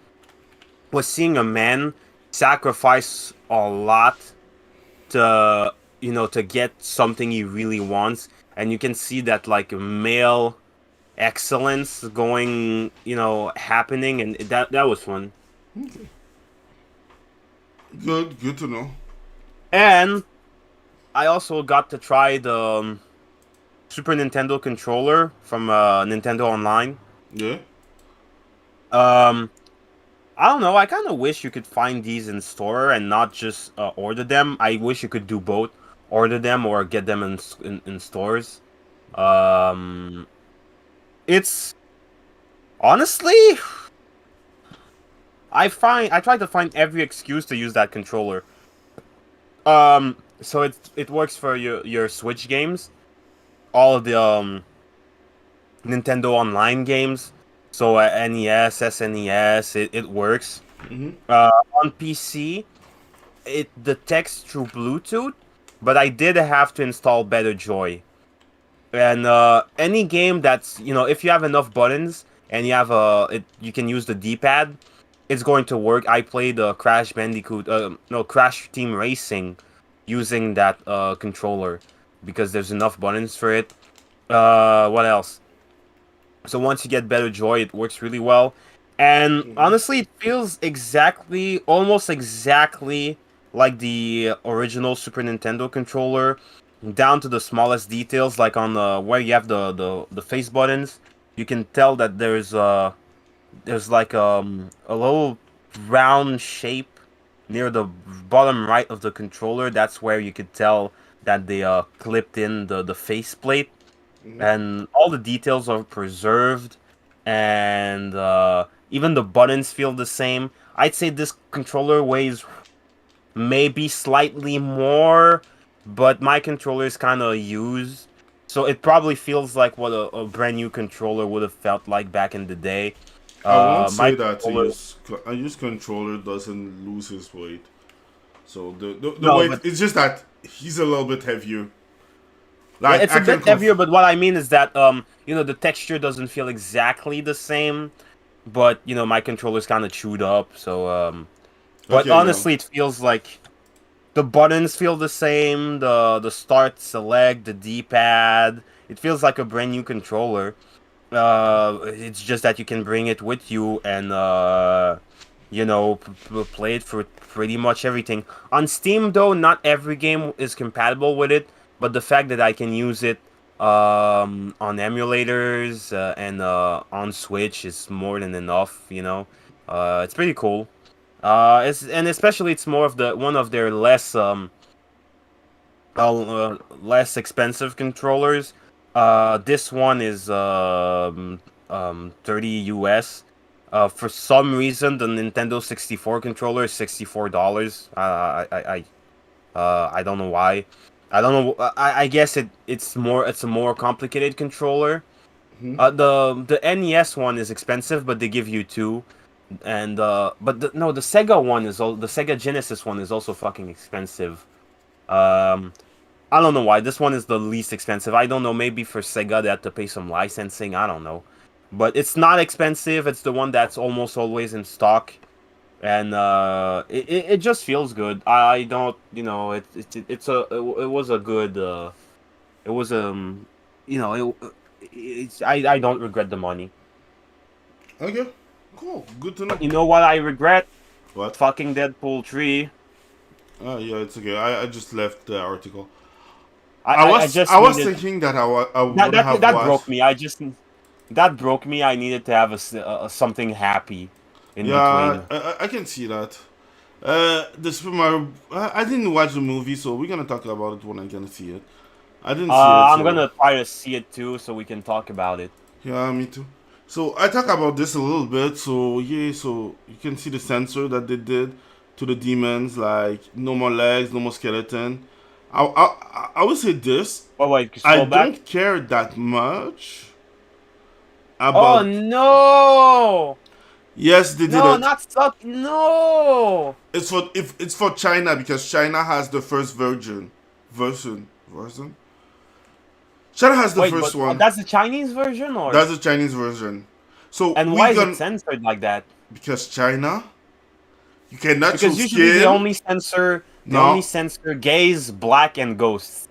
was seeing a man sacrifice a lot to get something he really wants, and you can see that like male excellence going happening, and that was fun. Good to know. And I also got to try the Super Nintendo controller from Nintendo Online. Yeah. I don't know. I kind of wish you could find these in store and not just order them. I wish you could do both, order them or get them in stores. It's honestly, I try to find every excuse to use that controller. So it works for your Switch games, all of the Nintendo Online games. So NES, SNES, it works. On PC, it detects through Bluetooth, but I did have to install Better Joy. And any game that's if you have enough buttons and you have you can use the D-pad, it's going to work. I played Crash Bandicoot, no, Crash Team Racing, using that controller because there's enough buttons for it. What else? So once you get Better Joy, it works really well. And honestly, it feels almost exactly like the original Super Nintendo controller, down to the smallest details, like on where you have the face buttons. You can tell that there's like a little round shape near the bottom right of the controller. That's where you could tell that they clipped in the faceplate. And all the details are preserved, and even the buttons feel the same. I'd say this controller weighs maybe slightly more, but my controller is kind of used, so it probably feels like what a brand new controller would have felt like back in the day. I won't My say that controller, a used controller doesn't lose his weight. So the no, weight, but it's just that he's a little bit heavier. yeah, Like it's I a can bit heavier. But what I mean is that the texture doesn't feel exactly the same. But my controller's kind of chewed up, so But Okay, yeah. honestly, it feels like the buttons feel the same. The start, select, the D-pad. It feels like a brand new controller. It's just that you can bring it with you and play it for pretty much everything. On Steam, though, not every game is compatible with it. But the fact that I can use it on emulators and on Switch is more than enough. It's pretty cool. And especially it's more of one of their less expensive controllers. This one is 30 US, For some reason, the Nintendo 64 controller is $64. I don't know why. I don't know. I guess it's a more complicated controller. The NES one is expensive, but they give you two. And no, the Sega one the Sega Genesis one is also fucking expensive. Um, I don't know why. This one is the least expensive. I don't know. Maybe for Sega they have to pay some licensing. I don't know. But it's not expensive. It's the one that's almost always in stock, and it just feels good. I don't, it was a good it was you know I don't regret the money. Okay, cool, good to know. You know what I regret? What? Fucking Deadpool 3. Yeah, it's okay. I just left the article. I just I was needed thinking that I that would have that watched. broke me. That broke me. I needed to have something happy in Yeah, between. I can see that. The Super Mario. I didn't watch the movie, so we're gonna talk about it when I'm gonna see it. I didn't see it, I'm so gonna try to see it too, so we can talk about it. yeah, me too. So I talk about this a little bit. So yeah, so you can see the censor that they did to the demons, like no more legs, no more skeleton. I would say this. Oh wait, I scroll back. don't care that much Oh about. no! Yes, they did No, it. not suck. No. It's for China because China has the first version. China has the Wait, first but one. that's the Chinese version, or That's the Chinese version. So and why we is it gonna censored like that? because China, you cannot show Because usually skin. they only No, censor gays, black, and ghosts.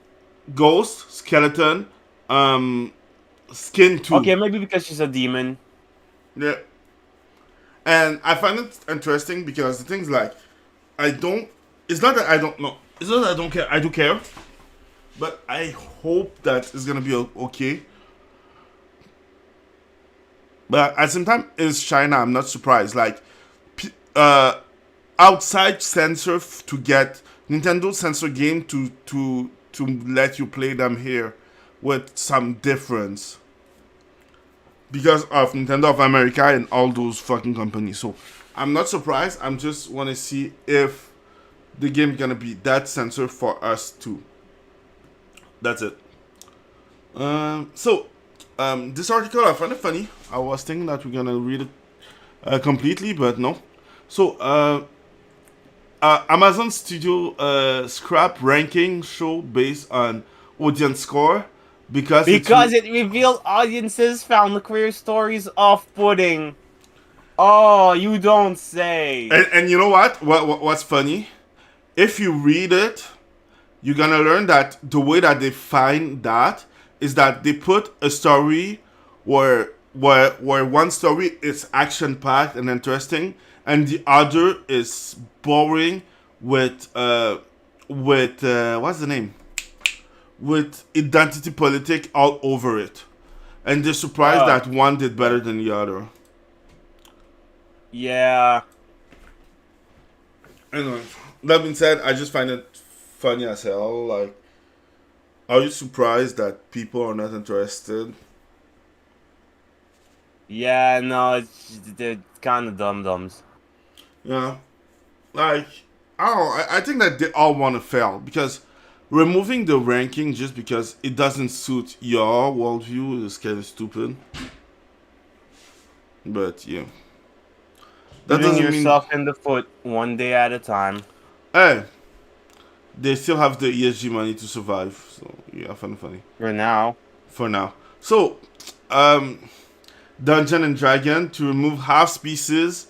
ghost, skeleton, um, skin too. Okay, maybe because she's a demon. Yeah, and I find it interesting because the things like I don't. It's not that I don't know. It's not that I don't care. I do care, but I hope that it's gonna be okay. But at the same time, it's China. I'm not surprised. Like, uh, outside censor to get Nintendo censor game to let you play them here with some difference because of Nintendo of America and all those fucking companies. So I'm not surprised. I'm just want to see if the game gonna be that censored for us too. That's it. This article I find it funny. I was thinking that we're gonna read it completely, but no. So, Amazon Studio scrap ranking show based on audience score because Because it revealed audiences found the queer stories off-putting. Oh, you don't say. and you know what's funny? If you read it, you're gonna learn that the way that they find that is that they put a story where one story is action packed and interesting, and the other is boring with what's the name, with identity politic all over it, and they're surprised Uh, that one did better than the other. yeah. Anyway, that being said, I just find it funny as hell. Like, are you surprised that people are not interested? Yeah, no, they're kind of dum-dums. Yeah, like I don't know, I think that they all want to fail because removing the ranking just because it doesn't suit your worldview is kind of stupid. But yeah, that Shooting doesn't mean yourself in the foot one day at a time. hey, they still have the ESG money to survive. So yeah, funny For now. for now. So, um, Dungeon and Dragon to remove half species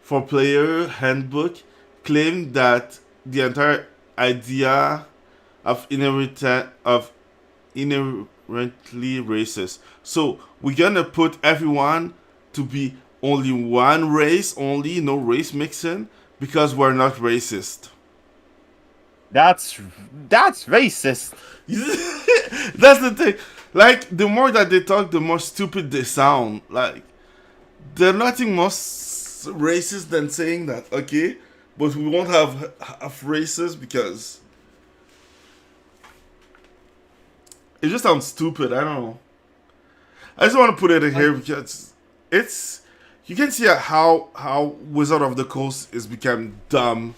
for player handbook claimed that the entire idea of inherently racist. So we're gonna put everyone to be only one race, only no race mixing, because we're not racist. That's racist. That's the thing. Like the more that they talk, the more stupid they sound. Like they're nothing more racist than saying that, okay, but we won't have races because it just sounds stupid. I don't know. I just want to put it in here because it's you can see how Wizard of the Coast is become dumb.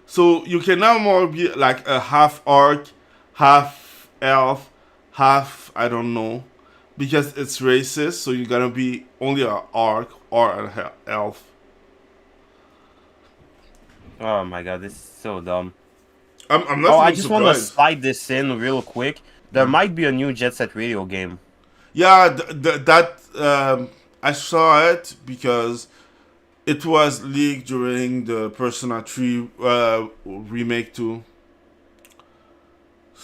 So you can now more be like a half orc, half elf, half I don't know, because it's racist. So you're gonna be only an orc or an elf. Oh my god, this is so dumb. I'm not Oh, I even just want to surprised. slide this in real quick. There might be a new Jet Set Radio game. Yeah, that I saw it because it was leaked during the Persona 3 remake too.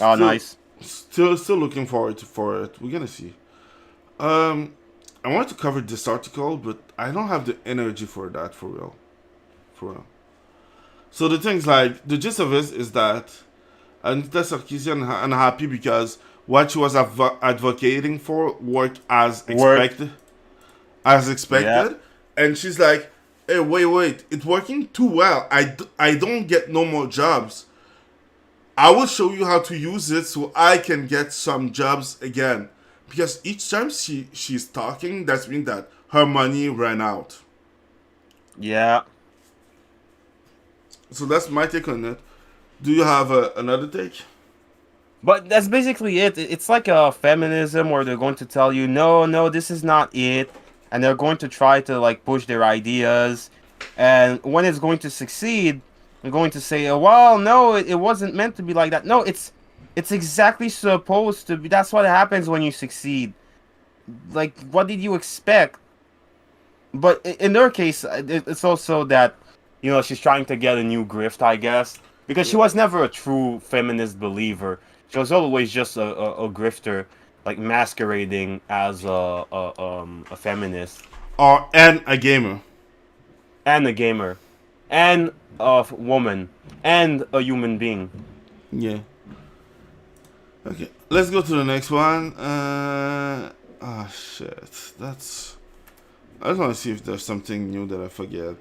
Oh, Still, nice. still looking forward for it. We're gonna see. I wanted to cover this article, but I don't have the energy for that for real. For real. So the things like the gist of it is that Anita Sarkeesian unhappy because what she was advocating for worked as Work. expected, Yeah. and she's like, "Hey, wait, it's working too well. I don't get no more jobs. I will show you how to use it so I can get some jobs again." Because each time she's talking, that's mean that her money ran out. Yeah. So that's my take on it. Do you have another take? But that's basically it. It's like a feminism where they're going to tell you, no, this is not it. And they're going to try to like push their ideas. And when it's going to succeed, they're going to say, oh, well, no, it wasn't meant to be like that. No, it's exactly supposed to be. That's what happens when you succeed. Like, what did you expect? But in their case, it's also that, she's trying to get a new grift, I guess. Because she was never a true feminist believer. She was always just a grifter, like masquerading as a feminist And a gamer. and a gamer and a woman and a human being. Yeah. Okay, let's go to the next one. Shit. I just want to see if there's something new that I forget.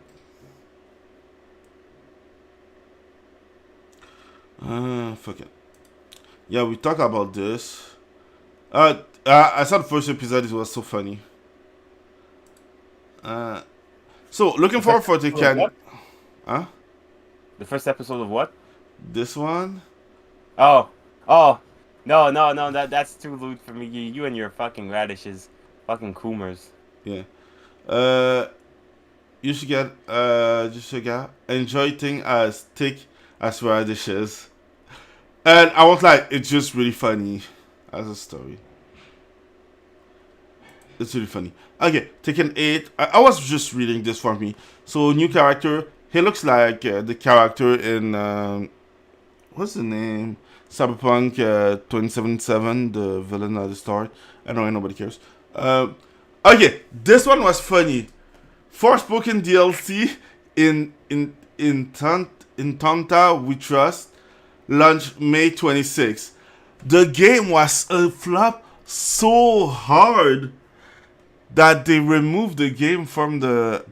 Fuck it. Yeah, we talk about this. I saw the first episode. It was so funny. So looking forward for the can. Huh? The first episode of what? This one. Oh, no, that's too lewd for me. You and your fucking radishes, fucking coomers. Yeah. You should get enjoy things as thick as radishes. And I was like, it's just really funny as a story. It's really funny. Okay, Taken 8. I was just reading this for me. So, new character. He looks like the character in... what's the name? Cyberpunk 2077, the villain at the start. I know nobody cares. Okay, this one was funny. Forspoken DLC in Tanta We Trust launched May 26th. The game was a flop so hard that they removed the game from the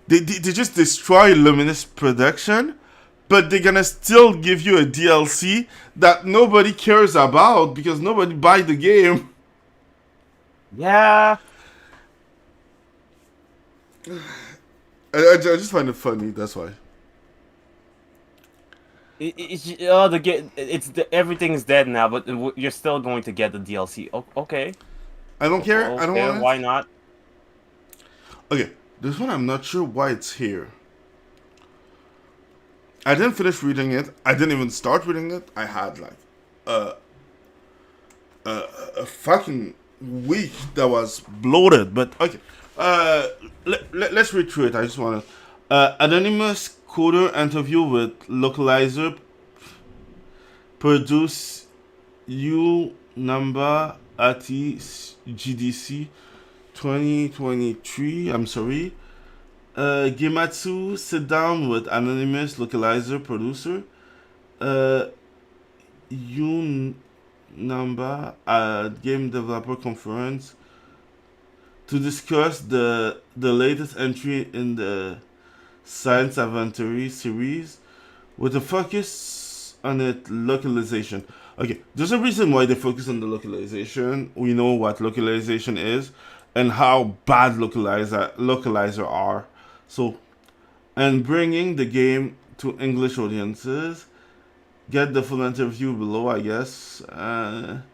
they just destroy Luminous production, but they're gonna still give you a DLC that nobody cares about because nobody buy the game. Yeah. I just find it funny. That's why. Everything's dead now, but you're still going to get the DLC. Okay. I don't care. I don't want it. Why not? Okay, this one I'm not sure why it's here. I didn't finish reading it. I didn't even start reading it. I had like a fucking week that was bloated. But okay, let's read through it. I just want to anonymous coder interview with localizer produce you number at GDC 2023. I'm sorry. Gematsu sit down with anonymous localizer producer you number at game developer conference to discuss the latest entry in the Science Inventory series with a focus on it, localization. Okay, there's a reason why they focus on the localization. We know what localization is and how bad localizer are. So, and bringing the game to English audiences. Get the full interview below, I guess. You're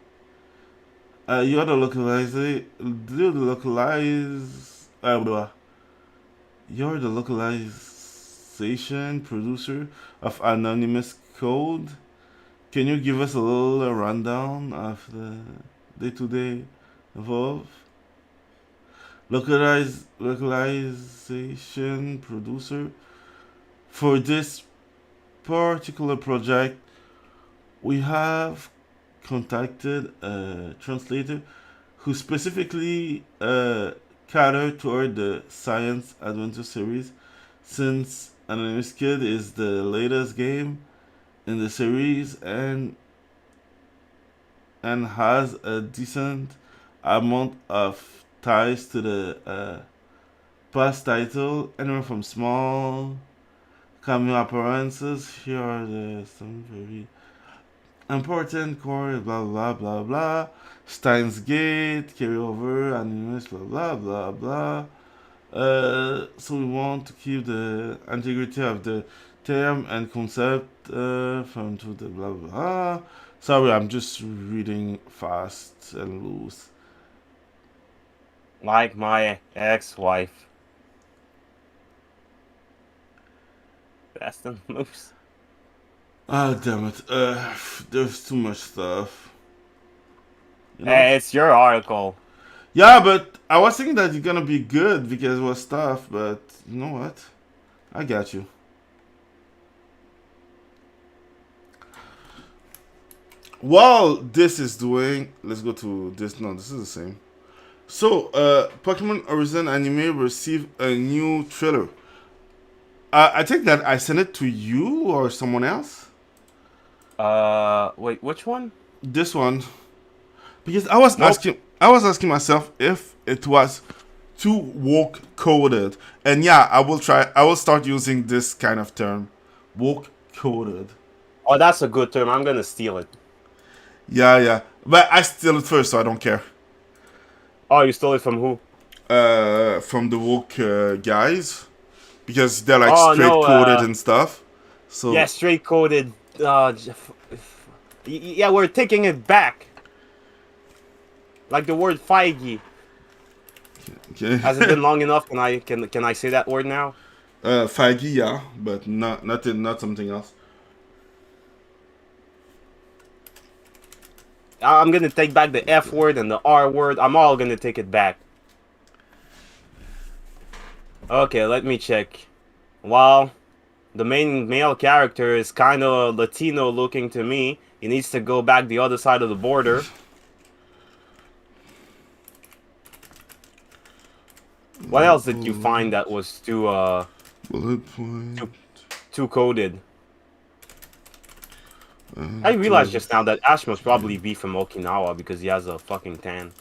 the localizer. Do the localize. Blah. You're the localization producer of Anonymous Code. Can you give us a little rundown of the day-to-day evolve? Localization producer for this particular project. We have contacted a translator who specifically catered toward the science adventure series, since Anonymous Kid is the latest game in the series and has a decent amount of ties to the past title, anywhere from small cameo appearances. Here are some very important core, blah blah blah blah. Steins Gate, carryover, Anonymous, blah blah blah blah. So we want to keep the integrity of the term and concept from to the blah blah. Sorry, I'm just reading fast and loose. Like my ex-wife. Fast and loose. Ah, damn it. There's too much stuff. You know? Hey, it's your article. Yeah, but I was thinking that you're gonna be good because it was stuff, but you know what? I got you. While this is doing, let's go to this. No, this is the same. So, Pokemon Horizon Anime received a new trailer. I think that I sent it to you or someone else. Wait, which one? This one, because I was asking myself if it was too woke coded, and yeah, I will start using this kind of term, woke coded. Oh, that's a good term. I'm gonna steal it. Yeah, but I steal it first, so I don't care. Oh, you stole it from who? From the woke guys, because they're like Oh, straight no, coded and stuff. So Yeah, straight coded. Yeah, we're taking it back. Like the word Feige. okay. Has it been long enough? Can I say that word now? Feige, yeah, but not something else. I'm gonna take back the F word and the R word. I'm all gonna take it back. Okay, let me check. Well, the main male character is kind of Latino looking to me. He needs to go back the other side of the border. What else did you find that was too Bullet point. too coded? I realized just now that Ash must probably be from Okinawa because he has a fucking tan.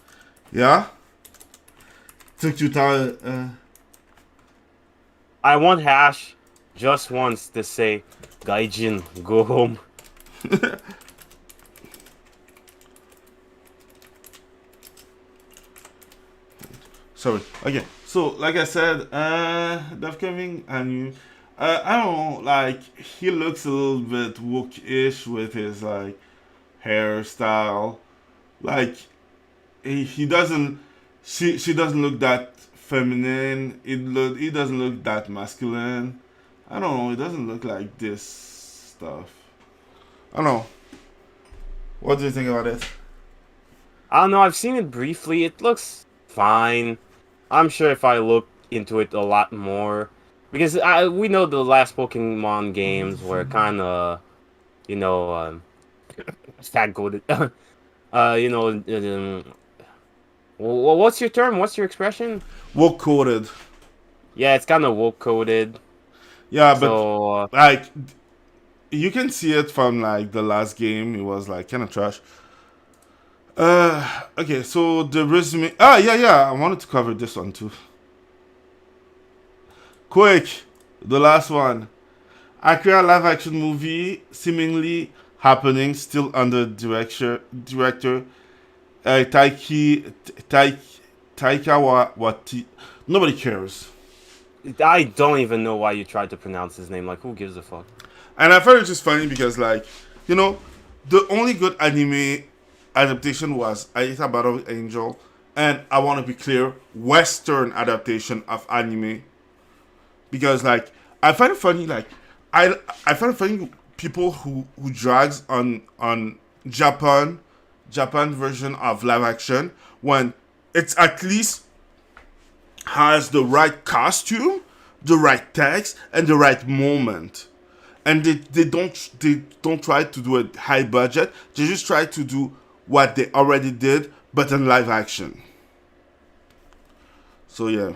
Yeah. Took you time. I want Ash just once to say, "Gaijin, go home." Sorry. Okay. So, like I said, the upcoming anime, I don't know, like, he looks a little bit woke-ish with his, like, hairstyle. Like, he doesn't, she doesn't look that feminine. He doesn't look that masculine. I don't know, it doesn't look like this stuff. I don't know. What do you think about it? I don't know. I've seen it briefly. It looks fine. I'm sure if I look into it a lot more, because we know the last Pokemon games were kind of, you know, tag coded. What's your term? What's your expression? Woke coded. Yeah, it's kind of woke coded. Yeah, but So like you can see it from like the last game. It was like kind of trash. Okay, so the resume. Ah, yeah. I wanted to cover this one too. Quick, the last one. Akira live action movie seemingly happening still under director Taika Waititi. Nobody cares. I don't even know why you tried to pronounce his name. Like, who gives a fuck? And I found it just funny because, like, you know, the only good anime adaptation was Alita Battle of Angel, and I want to be clear, Western adaptation of anime. Because, like, I find it funny, like, I find it funny people who drags on Japan version of live action when it's at least has the right costume, the right text, and the right moment. And they don't try to do a high budget. They just try to do what they already did, but in live action. So yeah.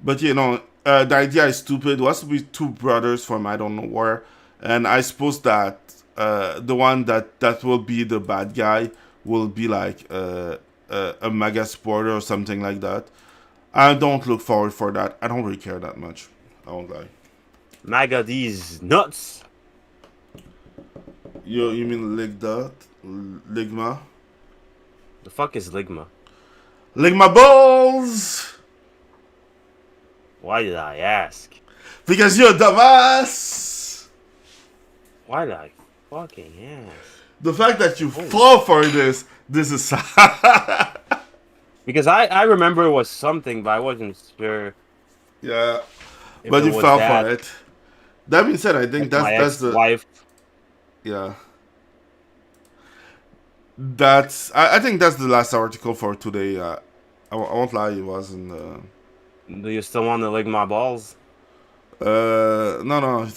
But the idea is stupid. It was to be two brothers from I don't know where, and I suppose that the one that will be the bad guy will be like a mega supporter or something like that. I don't look forward for that. I don't really care that much. I won't lie. MAGA these nuts. You mean Ligma? The fuck is Ligma? Ligma balls! Why did I ask? Because you're a dumbass! Why did I fucking ask? The fact that you fall for this is sad. Because I remember it was something, but I wasn't sure. Yeah. If But it you was fell that, for it. That being said, I think like my that's the ex-wife. yeah. I think that's the last article for today. I won't lie, it wasn't. Do you still want to lick my balls? No,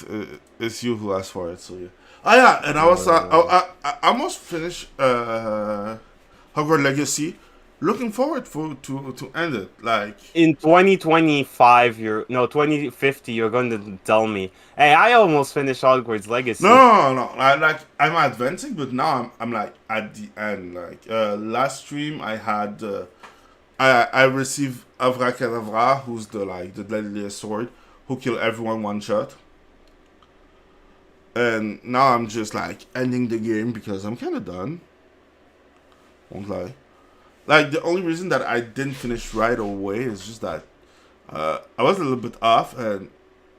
it's you who asked for it. So yeah. Oh yeah, and I was I almost finished Hogwarts Legacy. Looking forward to end it. Like In 2025, 2050, you're going to tell me, hey, I almost finished Hogwarts Legacy. no. I'm advancing, but now I'm like at the end. Like last stream, I had I received Avra Kedavra, who's the deadliest sword, who kill everyone one shot. And now I'm just like ending the game because I'm kind of done. Won't lie. Like the only reason that I didn't finish right away is just that I was a little bit off and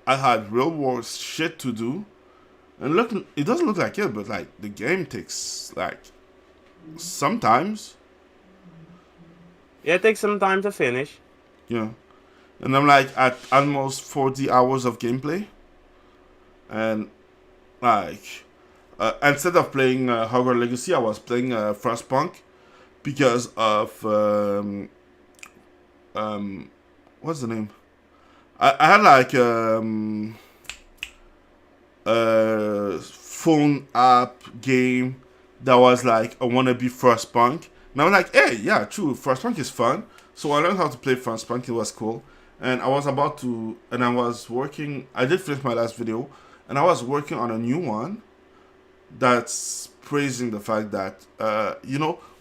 I had real world shit to do. And look, it doesn't look like it, but like the game takes like sometimes. Yeah, it takes some time to finish. Yeah. And I'm like at almost 40 hours of gameplay. And like instead of playing Hogwarts Legacy, I was playing Frostpunk because of what's the name? I had like phone app game that was like a wannabe Frostpunk. And I was like, hey, yeah, true, Frostpunk is fun. So I learned how to play Frostpunk. It was cool. And I was working. I did finish my last video, and I was working on a new one. That's praising the fact that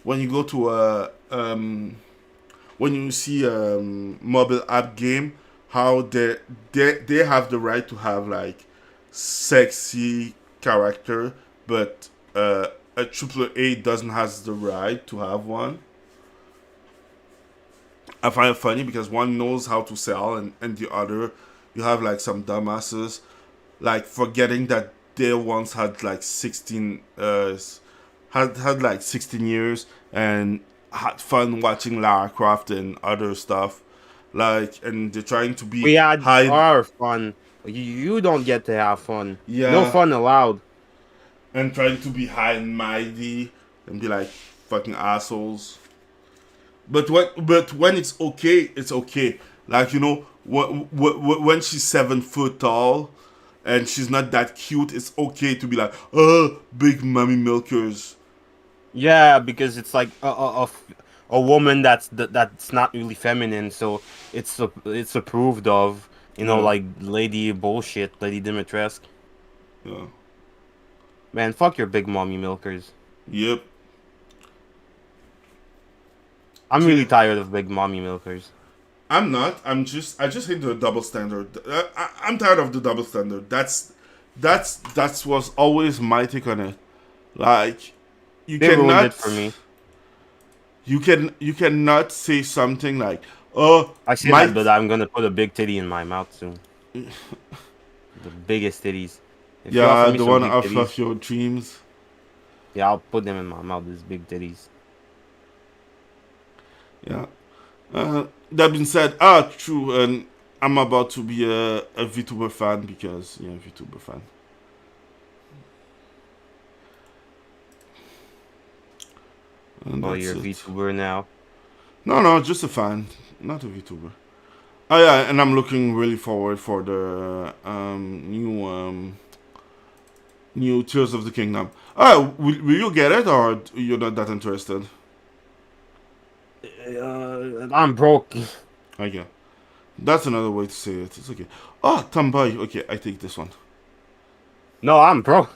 when you go to when you see a mobile app game, how they have the right to have like sexy character, but a AAA doesn't has the right to have one. I find it funny because one knows how to sell, and the other, you have like some dumbasses, like forgetting that they once had like 16 had like 16 years and had fun watching Lara Croft and other stuff, like, and they're trying to be We had high. our fun. You don't get to have fun. Yeah. No fun allowed. And trying to be high and mighty and be like fucking assholes. But when it's okay, it's okay. Like, when she's 7 foot tall and she's not that cute, it's okay to be like, oh, big mommy milkers. Yeah, because it's like a woman that's not really feminine, so it's approved of. Like Lady Bullshit, Lady Dimitrescu. Yeah. Man, fuck your big mommy milkers. Yep. I'm really tired of big mommy milkers. I'm not. I just hate the double standard. I'm tired of the double standard. That was always my take on it. Like, you They ruined cannot. it for me. You cannot say something like, "Oh, I say that, but I'm gonna put a big titty in my mouth soon. The biggest titties. If you offer yeah, me the some one big off titties, of your dreams." yeah, I'll put them in my mouth. These big titties. Yeah. That being said, true, and I'm about to be a VTuber fan because VTuber fan. And Oh, that's you're a it. VTuber now. No, just a fan, not a VTuber. Oh yeah, and I'm looking really forward for the new Tears of the Kingdom. Will you get it or you're not that interested? I'm broke. Okay, that's another way to say it. It's okay. Oh, Tomboy. Okay, I take this one. No, I'm broke.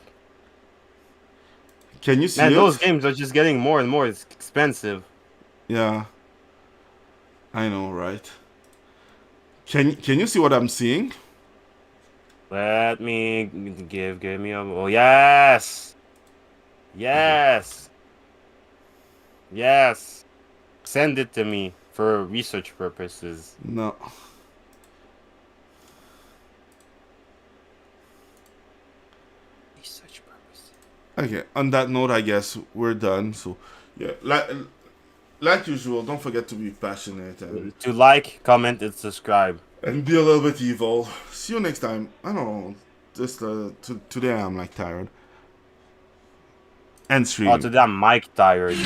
Can you see Man, it? those games are just getting more and more expensive. Yeah, I know, right? Can you see what I'm seeing? Let me give me a. Oh yes, yes, yes. Send it to me for research purposes. No. Research purposes. Okay. On that note, I guess we're done. So, yeah, like usual, don't forget to be passionate and To like, comment, and subscribe. be a little bit evil. See you next time. I don't know. Just today I'm like tired. And stream. Oh, today I'm Mike tired.